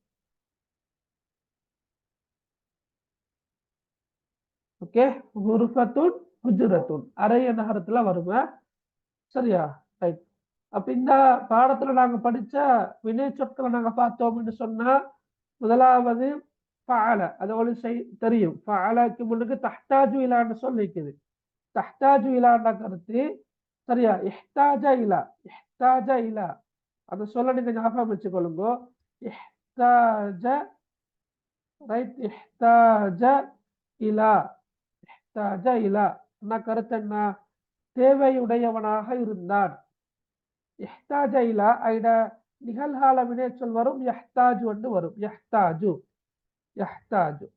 ஓகே, ஹுருஃபத்துன் ஹுஜ்ரத்துன் அறை என்ற கருத்துல வருமா? சரியா? ரைட். அப்ப இந்த பாடத்துல நாங்க படிச்ச வினை சொற்களை நாங்க பார்த்தோம்னு சொன்னா, முதலாவது ஃபஅல. அது உங்களுக்கு தெரியும். ஃபஅலக்கு முன்னுக்கு தஹ்தாஜு இலான்னு சொல்லிக்குது. தஹ்தாஜு இலான்ற கருத்து, சரியா? இஹ்தாஜ இலா, இஹ்தாஜ இலா அந்த சொல்ல நீங்க ஞாபகம் வச்சுக்கொள்ளுங்க. இஹ்தாஜ, ரைட். இஹ்தாஜ இலா, இஹ்தாஜ இலா என்ன கருத்து? என்ன? தேவையுடையவனாக இருந்தான். இஹ்தாஜ இலா ஐட நிகழ்கால வினை சொல் வரும், யஹ்தாஜு என்று வரும். யஹ்தாஜு, யஹ்தாஜு.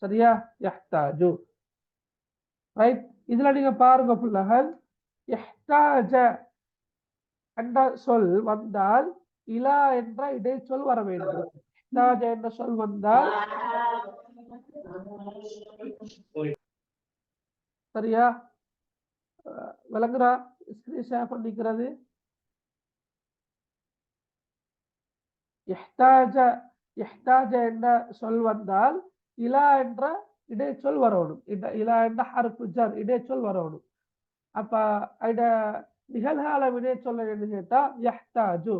சரியா? யஹ்தாஜு. ரைட். இதுல நீங்க பாருங்க பிள்ளைகள், இஹ்தாஜ என்ற சொல் வந்தால் இலா என்ற இடைச்சொல் வர வேண்டும். இஹ்தாஜ என்ற சொல் வந்தால், சரியா? விளங்குறா? ஸ்கிரீன் ஷேர் பண்ணிக்கிறது. இஹ்தாஜ, இஹ்தாஜ என்ற சொல் வந்தால் இலா என்ற இடைச்சொல் வரணும். இலா என்ற ஹர்ஃபு ஜர் இடைச்சொல் வரணும். அப்ப இத நிகழ்கால வினைச்சொல் என்ன கேட்டா யஹ்தாஜு,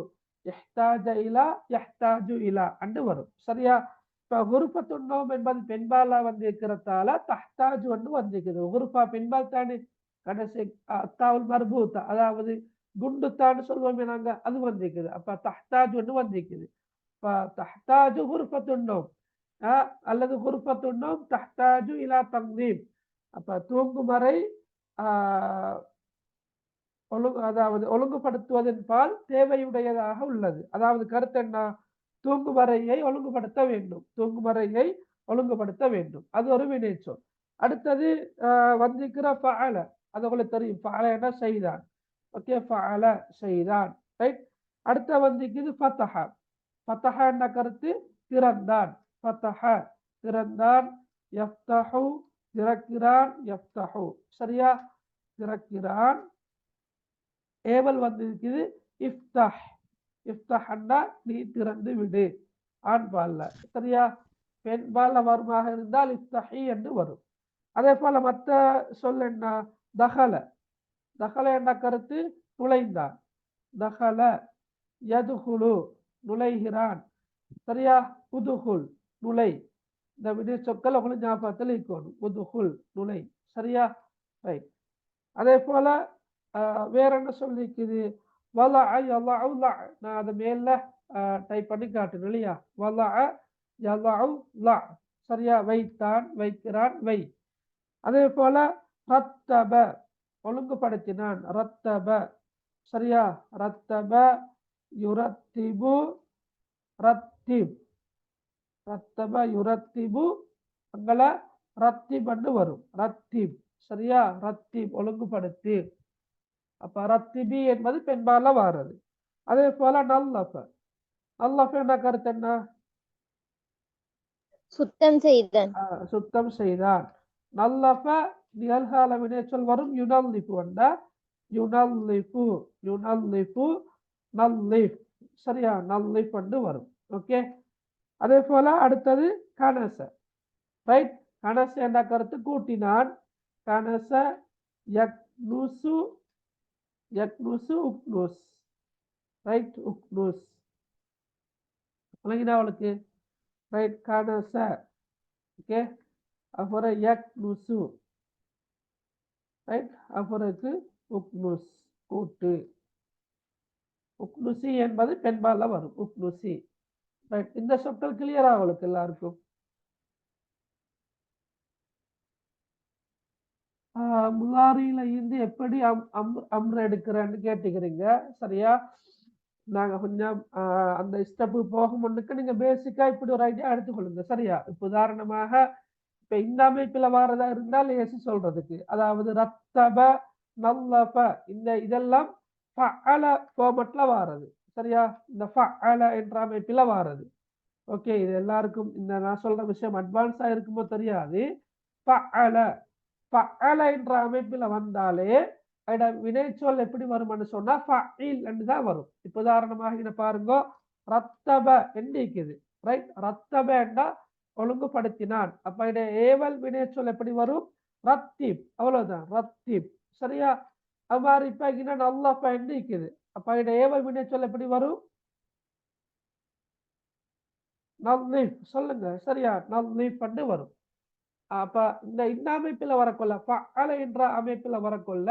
யஹ்தாஜ இலா, யஹ்தாஜு இலா அண்டு வரும். சரியா? இப்ப குருஃபத்துன்னோம் என்பது பெண்பாலா வந்திருக்கிறதால தஹ்தாஜு வந்து வந்திருக்குது. குருஃபா பெண்பால் தானே. கடைசி அத்தாவுல் மர்பூத்தா, அதாவது குண்டுத்தான்னு சொல்லுவோமே நாங்க, அது வந்திருக்குது. அப்ப தஹ்தாஜு வந்து வந்திருக்குது. இப்ப தஹ்தாஜு குருஃபத்துன்னோம் அல்லது குருஃபத்துன்னோம் தஹ்தாஜு இலா தன்தீம். அப்ப தூங்கும் வரை அதாவது ஒழுங்குபடுத்துவதன் பால் தேவையுடையதாக உள்ளது. அதாவது கருத்து என்ன? தூங்குமறையை ஒழுங்குபடுத்த வேண்டும், தூங்குமறையை ஒழுங்குபடுத்த வேண்டும். அது ஒரு வினைச்சொல். அடுத்தது வந்திருக்கிற ஃபஅல. அது உங்களுக்கு தெரியும். ஃபஅல என்ன? செய்தான். ஓகே, ஃபஅல செய்தான். ரைட். அடுத்த வந்திருக்குது ஃபதஹ. ஃபதஹ என்ற கருத்து திறந்தான். ஃபதஹ திறந்தான். யஃப்தஹு திறக்கிறான். யஃப்தஹு, சரியா? திறக்கிறான். ஏவல் வந்திருக்குது இஃப்தஹ். இஃப்தஹ்னா நீ திறந்து விடு. ஆண் பால்ல. சரியா? பெண் பால்ல வருமாக இருந்தால் இஃப்தஹி என்று வரும். அதே போல மற்ற சொல் என்ன? தஹல. தஹல என்ற கருத்து நுழைந்தான். தஹல யதுகுலு நுழைகிறான். சரியா? உதுகுல் நுழை. இந்த வினை சொற்கள் உங்களுக்கு ஞாபகத்தில் இருக்கணும். உதுகுல் நுழை. சரியா? ரைட். அதே போல வேற என்ன சொல்லிக்குது? வலா யலஉ லஅ. நான் அதை மேல டைப் பண்ணி காட்டுறேன் இல்லையா? வலா யலஉ லஅ. சரியா? வைத்தான், வைக்கிறான், வை. அதே போல ரத்தப ஒழுங்குபடுத்தினான். ரத்தப. சரியா? ரத்தப யுரத்திபு ரத்திப். ரத்தப யுரத்திபு அங்கல ரத்திப் என்று வரும். ரத்திப். சரியா? ரத்திப் ஒழுங்குபடுத்தி. அப்ப ரத்திபி என்பது பெண்பால வாரது. அதே போல நல்லஃப. நல்லஃப என்ற கருத்து என்ன? சுத்தம் செய்தல். சுத்தம் செய்தான். நல்லஃப நிகழ்கால வினைச்சொல் வரும். யுனல்லிஃபு வந்தா யுனல்லிஃபு யுனல்லிஃபு நல்லிஃப். சரியா? நல்லிஃப் என்று வரும். ஓகே. அதே போல அடுத்தது கனச. ரைட். கனச என்ற கருத்து கூட்டினான். கனச யக்னுசு யக்னுசு உக்னுஸ். ரைட். உக்னுஸ் விளங்கினா அவளுக்கு? ரைட். கனச. ஓகே. அப்புறம் யக்னுசு. ரைட். அப்புறக்கு உக்னுஸ் கூட்டு. உக்னுசி என்பது பெண்பால வரும். உக்னுசி. ரைட். இந்த சொற்கள் கிளியரா அவளுக்கு எல்லாருக்கும்? முலாரியில இருந்து எப்படி அம்ர எடுக்கிறேன்னு கேட்டுக்கிறீங்க. சரியா? நாங்க கொஞ்சம் அந்த ஸ்டெப்பு போக முன்னுக்கு நீங்க பேசிக்கா இப்படி ஒரு ஐடியா எடுத்துக்கொள்ளுங்க. சரியா? இப்ப உதாரணமாக இப்ப இந்த அமைப்புல வாரதா இருந்தால் ஏசி சொல்றதுக்கு, அதாவது ரத்தப நல்லப இந்த இதெல்லாம் ஃபஅல ஃபார்மட்ல வாரது. சரியா? இந்த ஃபஅல என்ற அமைப்புல வாரது. ஓகே. இது எல்லாருக்கும் இந்த நான் சொல்ற விஷயம் அட்வான்ஸா இருக்குமோ தெரியாது. ஃபஅல ஃபஅல என்ற அமைப்புல வந்தாலே அதோட வினைச்சொல் எப்படி வரும்னு சொன்னா ஃபஇல் என்று தான் வரும். இப்ப உதாரணமாக இங்க பாருங்க. ரத்தப என்று இருக்குது. ரைட். ரத்தப என்றா ஒழுங்குபடுத்தினான். அப்ப இதோட ஏவல் வினைச்சொல் எப்படி வரும்? ரத்திப். அவ்வளவுதான். ரத்திப். சரியா? அது மாதிரி இப்ப இங்க நல்லஃப என்று இருக்குது. அப்ப இதோட ஏவல் வினைச்சொல் எப்படி வரும்? நல்லிஃப். சொல்லுங்க. சரியா? நல்லிஃப் என்று வரும். அப்ப இந்த அமைப்புல வரக்கொள்ள ஃபஅல என்ற அமைப்புல வரக்கொள்ள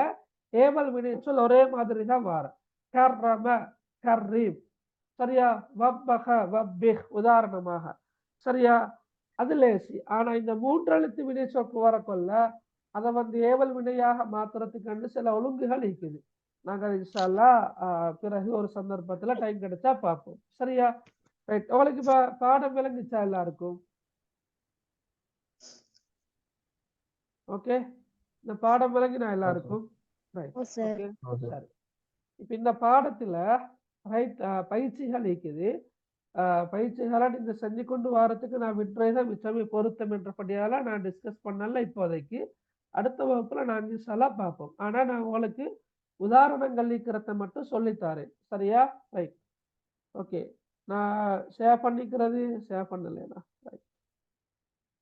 ஏவல் வினைச்சொல் ஒரே மாதிரி தான் வரும். கர்ரம கர்ரிம். சரியா? வப்பக வப்பிஹ் உதாரணமாக. சரியா? அது லேசி. ஆனா இந்த மூன்றெழுத்து வினைச்சொற்கு வரக்கொள்ள அதை ஏவல் வினையாக மாத்துறதுக்கு சில ஒழுங்குகள் இருக்குது. நாங்கள் இன்ஷா அல்லாஹ் பிறகு ஒரு சந்தர்ப்பத்துல டைம் கிடைச்சா பார்ப்போம். சரியா? ரைட். உங்களுக்கு பாடம் விளங்குச்சா எல்லாருக்கும்? ஓகே. இந்த பாடம் விளங்கினா எல்லாருக்கும்? ரைட். ஓகே. சரி. இப்ப இந்த பாடத்துல ரைட் பயிற்சிகள் இருக்குது. பயிற்சிகளை நீங்க செஞ்சு கொண்டு வரதுக்கு நான் விட்டுறதுதான் மிச்சமே பொருத்தம் என்றபடியால நான் டிஸ்கஸ் பண்ணல இப்போதைக்கு. அடுத்த வகுப்புல நான் இன்ஷா பார்ப்போம். ஆனா நான் உங்களுக்கு உதாரணங்கள் இருக்கிறத மட்டும் சொல்லித்தாரேன். சரியா? ரைட். ஓகே. நான் ஷேர் பண்ணிக்கிறது ஷேர் பண்ணலையா? ரைட்.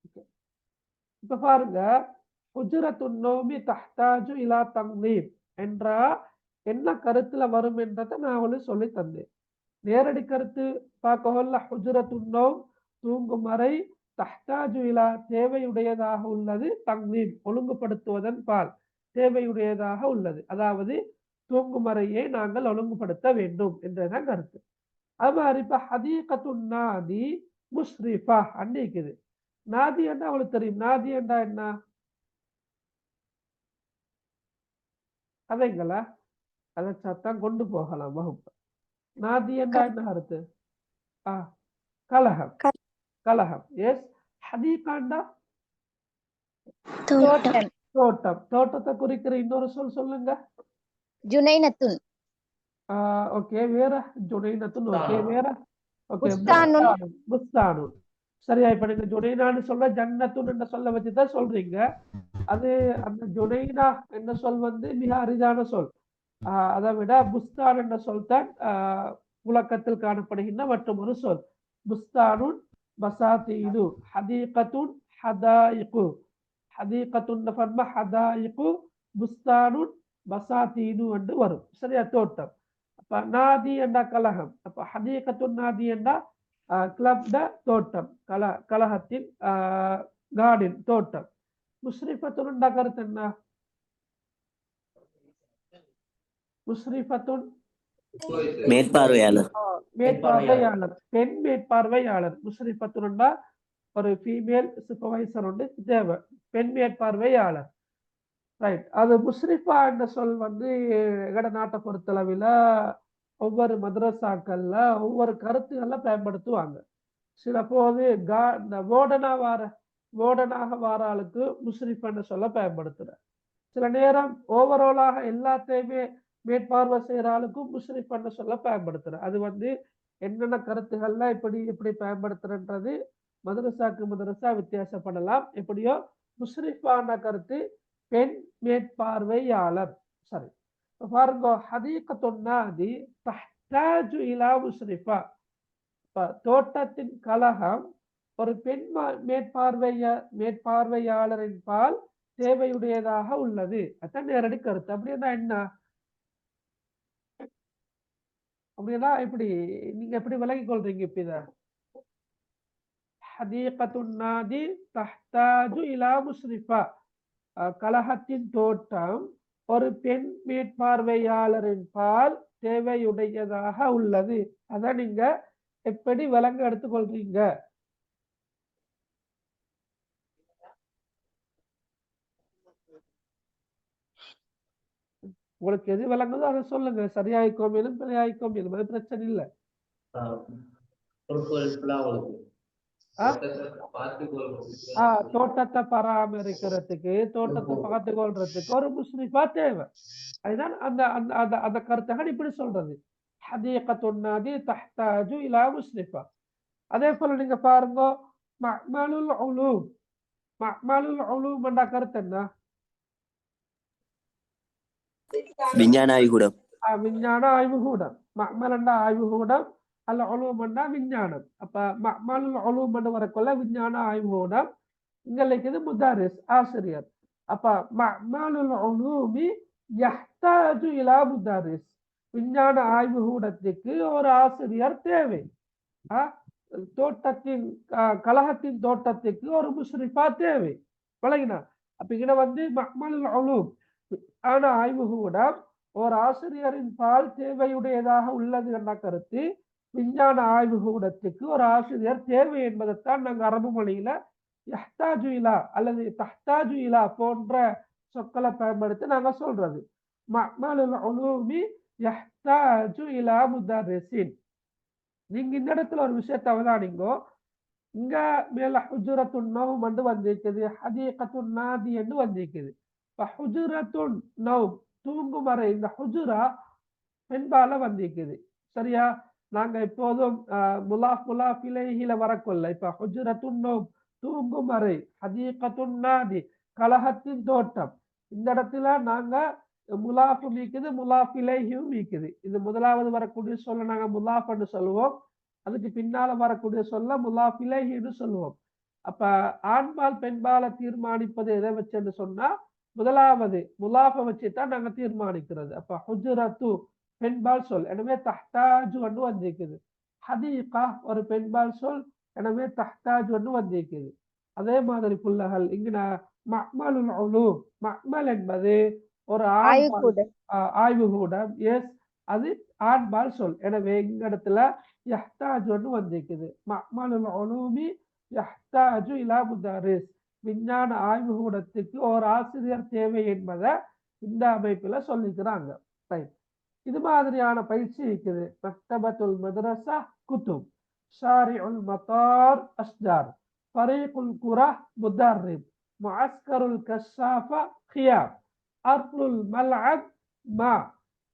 ஓகே. இப்ப பாருங்க. உஜ்ரத்துன் நௌமி தஹ்தாஜு இலா தன்லீப் என்ற என்ன கருத்துல வரும் என்றதை நான் அவளுக்கு சொல்லி தந்தேன். நேரடி கருத்து பார்க்கல. ஹுஜ்ரத்துன் நௌம் தூங்கும் அறை, தஹ்தாஜு இலா தேவையுடையதாக உள்ளது, தன்லீப் ஒழுங்குபடுத்துவதன் பால் தேவையுடையதாக உள்ளது. அதாவது தூங்கும் அறையை நாங்கள் ஒழுங்குபடுத்த வேண்டும் என்றதான் கருத்து. அது மாதிரி இப்ப ஹதீகத்துன் நாதி முஸ்ரிஃபா அன்னிக்குது. நாதி என்றா அவளுக்கு தெரியும். நாதி என்றா என்ன? கதைங்களா? அதை சத்தான் கொண்டு போகலாம் வகுப்பு. நாதி என்றா என்ன கருத்து? கலகம். கலகம். எஸ். ஹதீகாண்டா தோட்டம். தோட்டம். தோட்டத்தை குறிக்கிற இன்னொரு சொல் சொல்லுங்க. ஜுனைனத்துன். ஓகே. வேற ஜுனைனத்துன். ஓகே. வேற? ஓகே. புஸ்தானு. சரியா? இப்ப நீங்க ஜுனைனான்னு சொல்ல ஜன்னத்துன் என்ற சொல்ல வச்சுதான் சொல்றீங்க. அது அந்த ஜுனைனா என்ற சொல் மிக அரிதான சொல். அதை விட புஸ்தான் என்ற சொல் தான் புழக்கத்தில் காணப்படுகின்ற மற்றும் ஒரு சொல். புஸ்தானுன் பசாத்தீனு, ஹதீகத்துன் ஹதாயிகு, ஹதீகத்துன் பன்ம ஹதாயிகு, புஸ்தானுன் பசாத்தீனு என்று வரும். சரியா, தோட்டம். அப்ப நாதி என்ற கலகம். அப்ப ஹதீகத்துன் நாதி என்ற கிளப்ட தோட்டம், கலகத்தின் கார்டன் தோட்டம். முஸ்ரிஃபத்துன் கருத்து என்ன? முஸ்ரிஃபத்துன் மேற்பார்வையாளர். மேற்பார்வையாளர், பெண் மேற்பார்வையாளர். முஸ்ரிஃபத்துன் ஒரு ஃபீமேல் சூப்பர்வைசர் உண்டு தேவை, பெண் மேற்பார்வையாளர். ரைட். அது முஸ்ரிஃபா என்ற சொல் வந்து எங்கட நாட்டை பொறுத்தளவில் ஒவ்வொரு மதரசாக்கள்ல ஒவ்வொரு கருத்துக்கள்ல பயன்படுத்துவாங்க. சில போது இந்த ஓடனாக வார ஆளுக்கு முஸ்ரிஃப் என்ற சொல்ல பயன்படுத்துற. சில நேரம் ஓவராலாக எல்லாத்தையுமே மேற்பார்வை செய்யற ஆளுக்கும் முஸ்ரிஃப் என்ற சொல்ல பயன்படுத்துற. அது வந்து என்னென்ன கருத்துக்கள்ல இப்படி பயன்படுத்துறன்றது மதரசாக்கு மதரசா வித்தியாசப்படலாம். எப்படியோ முஸ்ரிஃபான கருத்து பெண் மேற்பார்வையாளர். சரி, பாருங்க, ஹதீகத்துன் நாதி தஹ்தாஜு இலா முஸ்ரிஃபா. தோட்டத்தின் கலகம் ஒரு பெண் மேற்பார்வையாளரின் பால் தேவையுடையதாக உள்ளது. அதான் நேரடி கருத்து. அப்படின்னா என்ன? அப்படின்னா இப்படி நீங்க எப்படி விலகிக் கொள்றீங்க? இப்ப இத ஹதீகத்துன் நாதி தஹ்தாஜு இலா முஸ்ரிஃபா, கலகத்தின் தோட்டம் ஒரு பெண் மேற்பார்வையாளரின் பால் தேவையுடையதாக உள்ளது. அதான் நீங்க எப்படி விலங்கு எடுத்துக்கொள்றீங்க? உங்களுக்கு எது விளங்குதோ அதை சொல்லுங்க. சரியாயிக்கோ மேலும் பிழையாயிக்கோ மேலும் அது பிரச்சனை இல்லை. தோட்டத்தை பராமரிக்கிறதுக்கு, தோட்டத்தை பார்த்து கொள்றதுக்கு ஒரு முஸ்ரிஃபா தேவை. அதுதான் அந்த அந்த அந்த கருத்தை இப்படி சொல்றது, ஹதீகத்துன் நாதி தஹ்தாஜு இலா முஸ்ரிஃபா. அதே போல நீங்க பாருங்க, மஅமலுல் உலூம். மஅமலுல் உலூம் என்ற கருத்து என்ன? விஞ்ஞான ஆய்வுகூடம். விஞ்ஞான ஆய்வுகூடம். மஅமல் என்ற ஆய்வுகூடம், அல்ல உலூம் என்ற விஞ்ஞானம். அப்ப மஅமலுல் உலூம் என்று வரக்குள்ள விஞ்ஞான ஆய்வுகூடம். இங்களுக்கு இது முதாரிஸ், ஆசிரியர். அப்ப மஅமலுல் உலூமி யஹ்தாஜு இலா முதாரிஸ். விஞ்ஞான ஆய்வுகூடத்துக்கு ஒரு ஆசிரியர் தேவை. தோட்டத்தின் கலகத்தின் தோட்டத்துக்கு ஒரு முஸ்ரிஃபா தேவை. விளங்கினா? அப்ப இங்க வந்து மஅமலுல் உலூம் ஆன ஆய்வுகூடம் ஒரு ஆசிரியரின் பால் தேவையுடையதாக உள்ளது என்ற கருத்து. விஞ்ஞான ஆய்வுகூடத்துக்கு ஒரு ஆசிரியர் தேவை என்பதைத்தான் நாங்கள் அரபு மொழியில யஹ்தாஜு இலா அல்லது தஹ்தாஜு இலா போன்ற சொற்களை பயன்படுத்தி நாங்க சொல்றது. மஅமலுல் உலூமி யஹ்தாஜு இலா முதர்ரிஸின். நீங்க இந்த இடத்துல ஒரு விஷயத்தை அவதானிங்கோ. இங்க மேல ஹுஜ்ரத்துன் நௌம் என்று வந்திருக்குது, ஹதீகத்துன் நாதி என்று வந்திருக்குது. ஹுஜ்ரத்துன் நௌம் தூங்கும் அறை, இந்த ஹுஜுரா பெண்பால வந்திருக்குது. சரியா? நாங்க எப்போதும் முலாஃப் இலைஹில வரக்கொள்ள. இப்ப ஹுஜ்ரத்துன் நௌம் தூங்கும் அறை, ஹதீகத்துன் நாதி கலகத்தின் தோட்டம். இந்த இடத்துல நாங்க முலாஃபு மீக்குது, முலாஃப் இலைஹியும் மீக்குது. இது முதலாவது வரக்கூடிய சொல்ல நாங்க முலாஃப் என்று சொல்லுவோம். அதுக்கு பின்னால வரக்கூடிய சொல்ல முலாஃப் இலைஹின்னு சொல்லுவோம். அப்ப ஆண்பால் பெண்பால தீர்மானிப்பது எதை வச்சுன்னு சொன்னா முதலாவது முலாஃப வச்சுதான் நாங்க தீர்மானிக்கிறது. அப்ப ஹுஜ்ரத்து பெண்பால் சொல், எனவே தஹ்தாஜு என்று வந்திருக்குது. ஹதீகா ஒரு பெண்பால் சொல், எனவே தஹ்தாஜு என்று வந்திருக்குது. அதே மாதிரி புள்ளகள் இங்க மஅமலுல் உலூம், மஅமல் என்பது ஒரு ஆய்வுகூடம். எஸ், அது ஆண்பால் சொல். எனவே இந்த இடத்துல யஹ்தாஜு என்று வந்திருக்குது. மஅமலுல் உலூமி யஹ்தாஜு இலா முதர்ரிஸ். விஞ்ஞான ஆய்வுகூடத்துக்கு ஒரு ஆசிரியர் தேவை என்பதை இந்த அமைப்புல சொல்லிக்கிறாங்க. இது மாதிரியான பயிற்சி இருக்குது. மக்தபத்துல் மதரசா குதுப், ஷாரிஉல் மத்தார் அஷ்ஜார், ஃபரீகுல் குரா முதர்ரிப், முஅஸ்கருல் கஷாஃபா கியாம், அர்லுல் மல்அப் மா,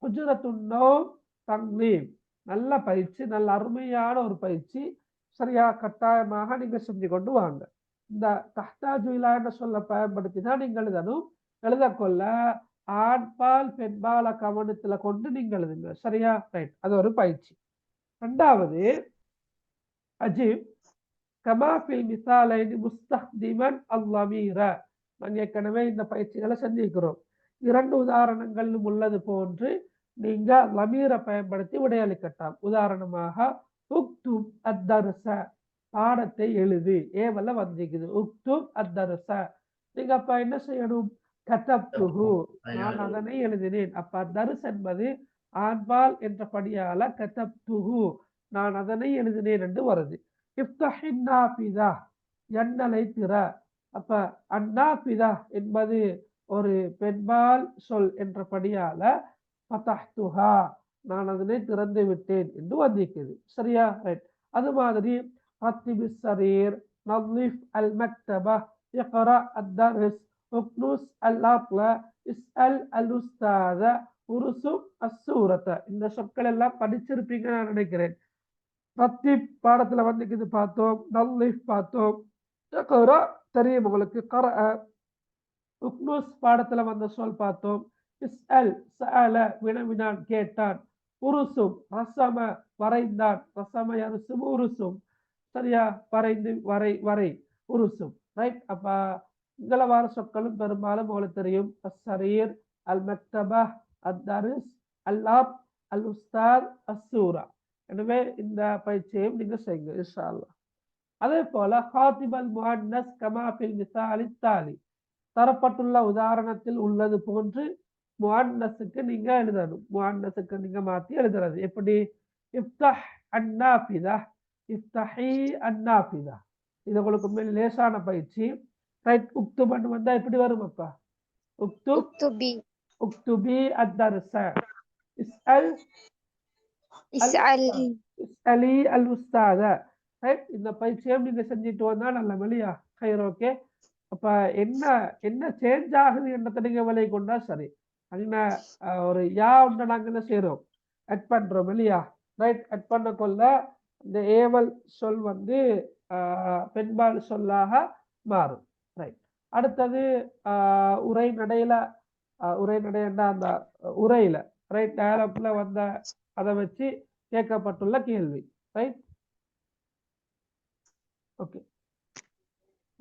ஹுஜ்ரத்துன் நௌம் தன்லீம். நல்ல பயிற்சி, நல்ல அருமையான ஒரு பயிற்சி. சரியா? கட்டாயமாக நீங்க செஞ்சு கொண்டு வாங்க. இந்த தஹ்தாஜு இலா என்ற சொல்ல பயன்படுத்தி தான் நீங்கள் எழுதணும். எழுதக்கொள்ள ஆண்பால் பெண்பால கவனத்துல கொண்டு நீங்க எழுதுங்க. சரியா? ரைட். அது ஒரு பயிற்சி. ரெண்டாவது, அஜீப் கமாஃபில் மிசாலைனி முஸ்தஹ்திமன் அல்லமீர. நாங்கள் ஏற்கனவே இந்த பயிற்சிகளை செஞ்சிருக்கிறோம். 2 உதாரணங்களும் உள்ளது போன்று நீங்க லமீரை பயன்படுத்தி விடையளிக்கட்டாம். உதாரணமாக உக்துப் அத்தர்ஸ, பாடத்தை எழுது. ஏவல்ல வந்திருக்குது உக்துப் அத்தர்ஸ. நீங்க அப்ப என்ன செய்யணும்? கதப்துஹு, நான் அதனை எழுதினேன். அப்ப தர்ஸ் என்பது ஆண்பால் என்ற படியால கதப்துஹு, நான் அதனை எழுதினேன் என்று வருது. இஃப்தஹின் நாஃபிதா, ஜன்னலை திற. அப்ப அந்நாஃபிதா என்பது ஒரு பெண்பால் சொல் என்ற படியால ஃபதஹ்துஹா, நான் அதனை திறந்து விட்டேன் என்று வந்திருக்குது. சரியா? ரைட். அது மாதிரி ரத்திபிஸ் ஸரீர், நظிஃப் அல் மக்தபா, இக்ரா அத்தர்ஸ், உக்னுஸ் அல் அக்ல, இஸ்அல் அல் உஸ்தாத, உருசும் அஸ்ஸூரத. இந்த சொற்கள் எல்லாம் படிச்சிருப்பீங்க நான் நினைக்கிறேன். ரத்திப் பாடத்துல வந்துக்குது பார்த்தோம், நظிஃப் பார்த்தோம், இக்ரா தெரியும் உங்களுக்கு, கரஅ. உக்னுஸ் பாடத்துல வந்த சொல் பார்த்தோம். இஸ்அல் சஅல, வினவினான் கேட்டான். உருசும் ரசம வரைந்தான், ரசம யருசும் உருசும். சரியா? வரைந்து வரை உருசும். ரைட். அப்ப இங்களவார சொற்களும் பெரும்பாலும் உங்களுக்கு தெரியும். அஸ்ஸரீர், அல் மக்தபா, அத்தரிஸ், அல்லாப், அல் உஸ்தாத், அஸ்ஸூரா. எனவே இந்த பயிற்சியையும் நீங்க செய்யுங்க இன்ஷா அல்லாஹ். அதே போல ஹாத்திபல் முஅன்னஸ் கமா ஃபில் மிசாலி தாலி, தரப்பட்டுள்ள உதாரணத்தில் உள்ளது போன்று முஅன்னஸுக்கு நீங்க எழுதணும். முஅன்னஸுக்கு நீங்க மாத்தி எழுதுறது எப்படி? இஃப்தஹ் அந்நாஃபிதா, இஃப்தஹி அந்நாஃபிதா. இது உங்களுக்கு மேல் லேசான பயிற்சி. ரைட். உக்துபன் வந்தா எப்படி வரும் அப்பா? உக்துப், உக்துபி, உக்துபி அத்தர்ஸ. இஸ்அல், இஸ்அல், இஸ்அலி அல் உஸ்தாத. ரைட். இந்த பயிற்சியை நீங்க செஞ்சுட்டு வந்தா நல்ல வெளியா ஹைர். ஓகே. அப்ப என்ன என்ன சேஞ்ச் ஆகுது என்றதை நீங்க விலை கொண்டா சரி. அங்க ஒரு யா ஒன்று நாங்க என்ன செய்யறோம்? அட் பண்றோம் இல்லையா? ரைட். அட் பண்ண கொள்ள இந்த ஏவல் சொல் வந்து பெண்பால் சொல்லாக மாறும். ரைட். அடுத்தது உரைநடையில, உரைநடைன்னா அந்த உரையில, ரைட், டயலாக்ல வந்த அதை வச்சு கேட்கப்பட்டுள்ள கேள்வி. ரைட். ஓகே.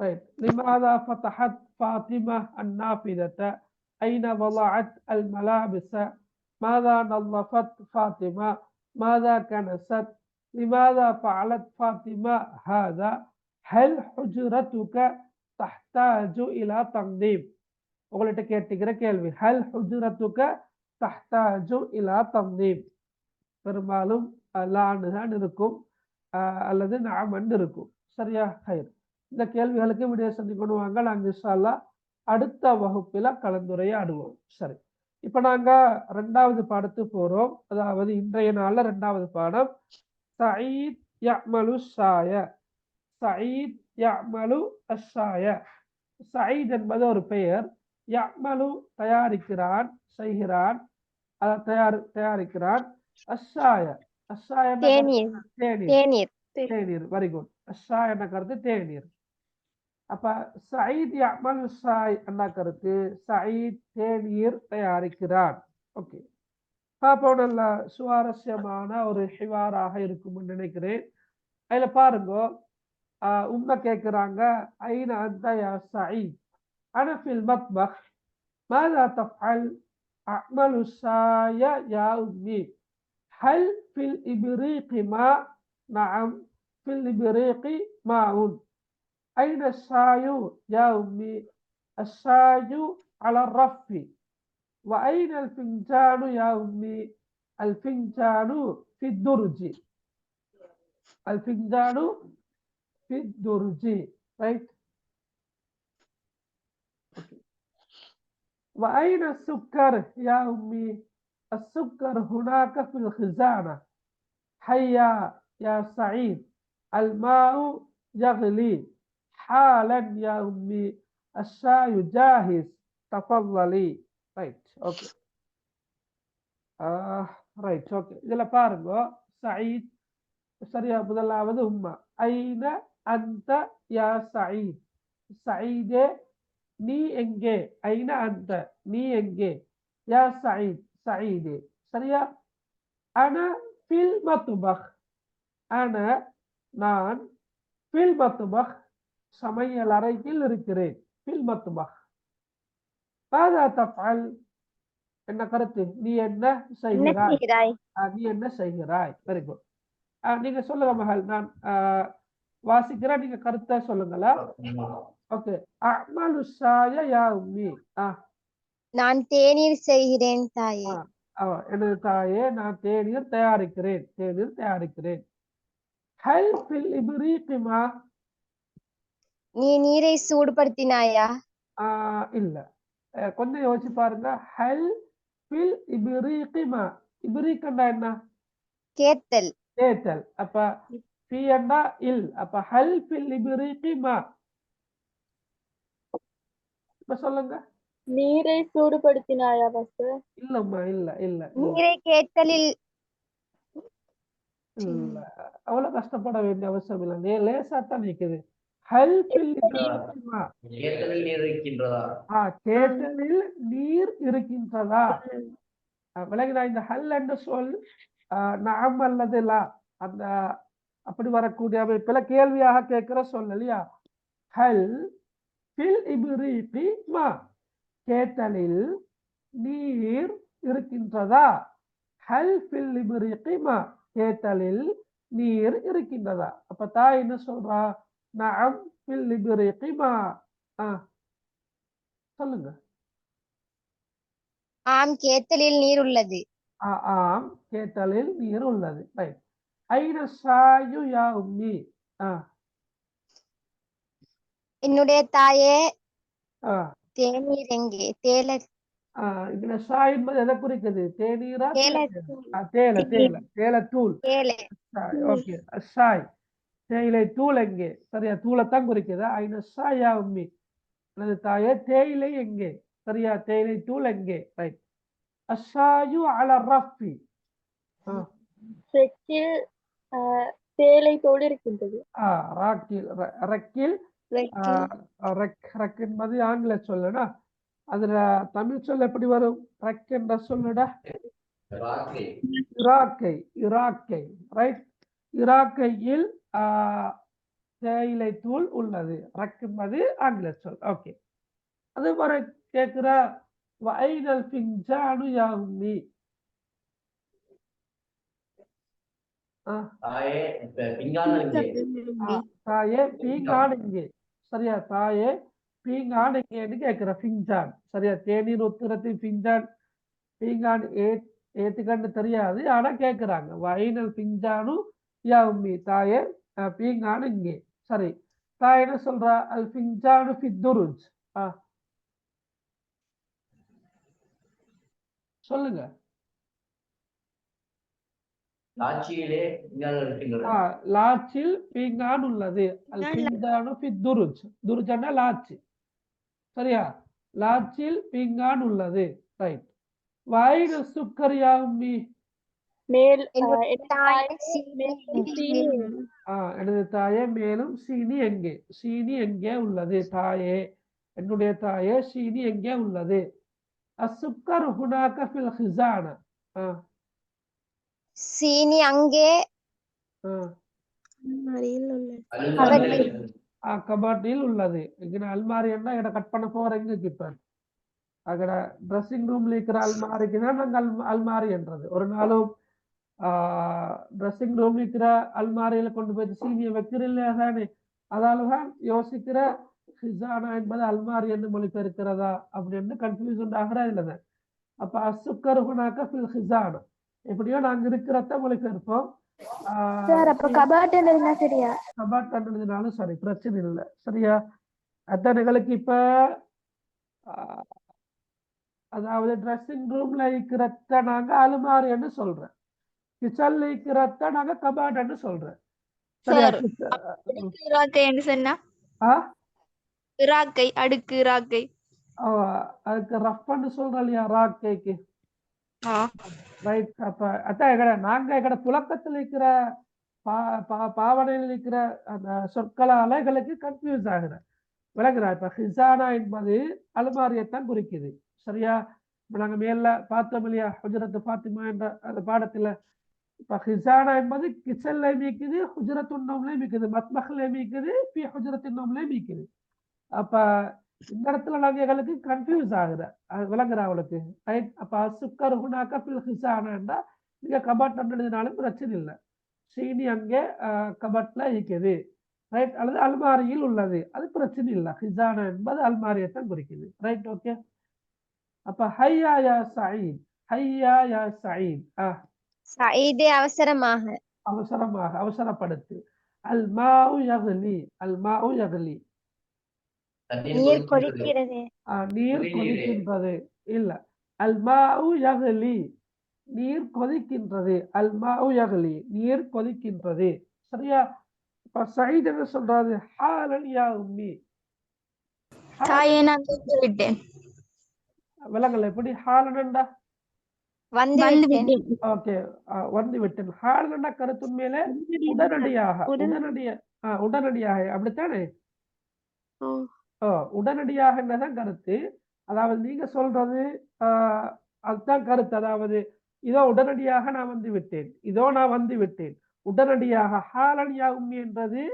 طيب لماذا فتحت فاطمة النافذة؟ أين وضعت الملابس؟ ماذا نظفت فاطمة؟ ماذا كنست؟ لماذا فعلت فاطمة هذا؟ هل حجرتك تحتاج إلى تنظيم؟ உங்கள்கிட்ட கேட்டுக்கிற கேள்வி. ஹல் ஹுஜ்ரத்துக தஹ்தாஜு இலா தன்தீம். பெரும்பாலும் லான்னு இருக்கும் அல்லது நாமன் இருக்கும். சரியா? ஹைர். இந்த கேள்விகளுக்கு விடைய செஞ்சு கொண்டு வாங்க. நாங்கள் இன்ஷா அல்லாஹ் அடுத்த வகுப்பில கலந்துரையாடுவோம். சரி. இப்ப நாங்க 2வது பாடத்துக்கு போறோம். அதாவது இன்றைய நாள்ல 2வது பாடம் சயீத் யஅமலு ஷாய. சயீத் யஅமலு அஷ்ஷாய. சயீத் என்பது ஒரு பெயர். யஅமலு தயாரிக்கிறான், செய்கிறான், தயாரிக்கிறான். அஷ்ஷாய, அஷ்ஷாய தேநீர், தேநீர், தேநீர், தேநீர். Very good. அஷ்ஷா என்ற கருத்து தேநீர். அப்ப சயீத் யஅமல் ஷாய் என்ற கருத்து சயீத் தேநீர் தயாரிக்கிறான். ஓகே. பாப்போம். நல்ல சுவாரஸ்யமான ஒரு ஹிவாராக இருக்கும்னு நினைக்கிறேன். அதுல பாருங்க, உம்மை கேட்கிறாங்க, ஐன அன்த யா சயீத்? அன ஃபில் மத்பஹ். மாதா தஃஅல்? அஅமலு ஷாய யா உம்மி. ஹல் ஃபில் இப்ரீகி மா? நஅம் fill இப்ரீகி மாஉன். أين الشاي يا أمي؟ الشاي على الرف. وأين الفنجان يا أمي؟ الفنجان في الدرج. الفنجان في الدرج. right. okay. وأين السكر يا أمي؟ السكر هناك في الخزانة. هيا يا سعيد، الماء يغلي حالا يا أمي، الشاي جاهز، تفضلي. Right. Okay. Right. Okay. இதுல பாருங்க, சயீத் சரியா? முதலாவது உம்மா. ஐன அன்த யா சயீத்? சயீதே நீ எங்கே? ஐன அன்த, நீ எங்கே? யா சயீத், சயீதே. சரியா? அன ஃபில் மத்பஹ். அன நான் ஃபில் மத்பஹ் சமையல் அறையில் இருக்கிறேன். ஃபில் மத்பஹ். மாதா தஃஅல் என்ன கருத்து? நீ என்ன செய்கிறாய்? நீ என்ன செய்கிறாய்? Very good. நீங்க சொல்லுங்க மகள். நான் வாசிக்கிறேன், நீங்க கருத்தை சொல்லுங்களா? ஓகே. அஅமலு ஷாய யா உம்மி. நான் தேநீர் செய்கிறேன் தாயே. எனது தாயே, நான் தேநீர் தயாரிக்கிறேன். தேநீர் தயாரிக்கிறேன். ஹல் ஃபில் இப்ரீகி மா. நீ நீரை சூடுபடுத்தினாயா? இல்ல, கொஞ்சம் யோசிச்சு பாருங்க. ஹல் ஃபில் இப்ரீகி மா. இப்ரீக்னா என்ன? கேத்தல். கேத்தல். அப்ப ஃபி என்றா இல். அப்ப ஹல் ஃபில் இப்ரீகி மா. இப்ப சொல்லுங்க. நீரை சூடுபடுத்தினாயா பஸ்? இல்லம்மா, இல்ல இல்ல நீரை கேத்தலில். இல்ல, அவ்வளவு கஷ்டப்பட வேண்டிய அவசியம் இல்லை. லேசா தான் நிக்குது. ஹல் ஃபில் இப்ரீகி மா. கேட்டலில் நீர் இருக்கின்றதா? கேட்டலில் நீர் இருக்கின்றதா? விலகினா இந்த ஹல் என்ற சொல் நஅம் அல்லது லா, அந்த அப்படி வரக்கூடிய அமைப்புல கேள்வியாக கேட்கிற சொல் இல்லையா? ஹல் ஃபில் இப்ரீகி மா. கேட்டலில் நீர் இருக்கின்றதா? ஹல் ஃபில் இப்ரீகி மா. கேட்டலில் நீர் இருக்கின்றதா? அப்ப தாய் என்ன சொல்றா? நஅம் ஃபில் இப்ரீகி மா. சொல்லுங்க. ஆம், கேத்தலில் நீர் உள்ளது. ஆம், கேட்டலில் நீர் உள்ளது. ரைட். ஐன ஷாயு யா உம்மி. என்னுடைய தாயே, தேநீர் எங்கே? இதுல ஷா என்பது எதை குறிக்குது? தேநீரா? தேயிலை ஓகே. ஷாய், தேயிலை தூள் எங்கே? சரியா, தூளைத்தான் குறிக்குது. ஐன ஷாய் யா உம்மி. எனது தாயே, தேயிலை எங்கே? சரியா, தேயிலை தூள் எங்கே? ரைட். அஷாயு அல ரஃபி. செக்கில் தேயிலை தோல் இருக்கின்றது. ரக்கில். ரக் என்பது ஆங்கில சொல்லுடா. அதுல தமிழ் சொல் எப்படி வரும்? ரக் என்ற சொல்லுடா. இராக்கை. ரைட். இராக்கையில் தேயிலை தூள் உள்ளது. ரக் என்பது ஆங்கில சொல். ஓகே. அது வர கேட்கிற வைனல் ஃபின்ஜானு யா உம்மி. தாயே, பீங்கான் எங்கே? சரியா, தாயே, பீங்கான் எங்கேன்னு கேட்கிற. ஃபின்ஜான். சரியா, தேநீர் உத்திரத்து ஃபின்ஜான் பீங்கான் ஏத்துக்கன்னு தெரியாது, ஆனா கேட்கிறாங்க. வைனல் ஃபின்ஜானு யா உம்மி. தாயே, பீங்கான் எங்கே? சரி, தாய் என்ன சொல்றா? அல் ஃபின்ஜானு ஃபித் துருஜ். சொல்லுங்க. லாச்சில் பீங்கான் உள்ளது. அல் ஃபின்ஜானு ஃபித் துருஜ். துருஜ்னா லாச்சி. சரியா, லாச்சில் பீங்கான் உள்ளது. ரைட். வைன சுக்கர் யா உம்மி. எனது தாயே, மேலும் சீனி எங்கே? சீனி எங்கே உள்ளது? தாயே, என்னுடைய தாயே, சீனி எங்கே உள்ளது? அசுக்கர் ஹுனாக ஃபில் ஹிஸானா. சீனி அங்கே கபாட்டில் உள்ளது. இங்க அல்மாரி என்ன எட கட் பண்ண போறீங்க? இப்ப அகட ட்ரெஸ்ஸிங் ரூம்ல இருக்கிற அல்மாரிக்கு தான் நாங்கள் அல்மாரி என்றது. ஒரு நாளும் ட்ரெஸ்ஸிங் ரூம்ல இருக்கிற அல்மாரியில கொண்டு போய் சீனியை வைக்கிறீங்களா தானே? அதாலதான் யோசிக்கிற ஹிஸானா என்பது அல்மாரி என்று மொழிபெயர்க்கிறதா அப்படின்னு கன்ஃபியூஷன் ஆகிற இல்லதான். அப்ப அசுக்கர் ஹுனாக ஃபில் ஹிஸானா, எப்படியோ நாங்க இருக்கிறத மொழிபெயர்ப்போம். கபாட் சரி, பிரச்சனை இல்லை. சரியா, அத்தனைகளுக்கு இப்ப அதாவது ட்ரெஸ்ஸிங் ரூம்ல இருக்கிறத நாங்க அலுமாரின்னு சொல்றேன். கிச்சன்ல இருக்கிறத நாங்க கபாட்னு சொல்றேன். அதுக்கு ரஃப்னு சொல்றோம் இல்லையா, ராக்கைக்கு. ரைட். அப்ப அதான் நாங்க புழக்கத்தில் இருக்கிற பாவனையில் இருக்கிற அந்த சொற்களால எங்களுக்கு கன்ஃபியூஸ் ஆகுறேன். விளங்குறா? இப்ப ஹிசானா என்பது அலுமாரியத்தான் குறிக்குது. சரியா, இப்ப நாங்க மேல பார்த்தோம் இல்லையா, ஹுஜ்ரத்து ஃபாத்திமா என்ற அந்த பாடத்துல இப்ப ஹிசானா என்பது கிச்சன்லயும் இருக்குது, ஹுஜரத்துன் நௌம்லயும் இருக்குது, மத்பஹ்லயும் இருக்குது, ஃபி ஹுஜரத்தின் நௌம்லயும் இருக்குது. அப்ப இந்த இடத்துல நாங்க எங்களுக்கு கன்ஃபியூஸ் ஆகுற விளங்குற அவளுக்கு ரைட். அப்ப சுக்கர் ஹுனாக்க ஃபில் ஹிசானா நீங்க கபாட் எழுதினாலும் பிரச்சனை இல்லை. சீனி அங்கே கபட்ல இருக்குது ரைட், அல்லது அல்மாரியில் உள்ளது, அது பிரச்சனை இல்லை. ஹிசானா என்பது அல்மாரியத்தான் குறிக்குது ரைட். ஓகே. அப்ப ஹையா யா சயீத், ஹையா யா சயீத், சயீதே அவசரமாக. அவசரமாக, அவசரப்படுத்து. அல் மாஉ யக்லி, அல் மாஉ யக்லி, தண்ணீர் நீர் கொதிக்கின்றது. கொதிக்கிறது. நீர் குடிநீரே. கொதிக்கின்றது. இல்ல, அல் மாஉ யக்லி, நீர் கொதிக்கின்றது. அல் மாஉ யக்லி, நீர் கொதிக்கின்றது. சரியா? இப்ப சயீத் என்ன சொல்றாரு? ஹாலன் யா உம்மி, தாயே நான் வந்து விட்டேன். விலங்கல் எப்படி ஹாலன்டா? வந்து வந்து விட்டேன். விட்டேன். ஓகே, வந்து விட்டேன். ஹாலன்டா கருத்து மேலே உடனடியாக, உடனடியாக அப்படித்தானே? உடனடியாக என்னதான் கருத்து. அதாவது நீங்க சொல்றது அதுதான் கருத்து. அதாவது இதோ உடனடியாக நான் வந்து விட்டேன், இதோ நான் வந்து விட்டேன், உடனடியாக. ஹாலனியா உம்மி என்றது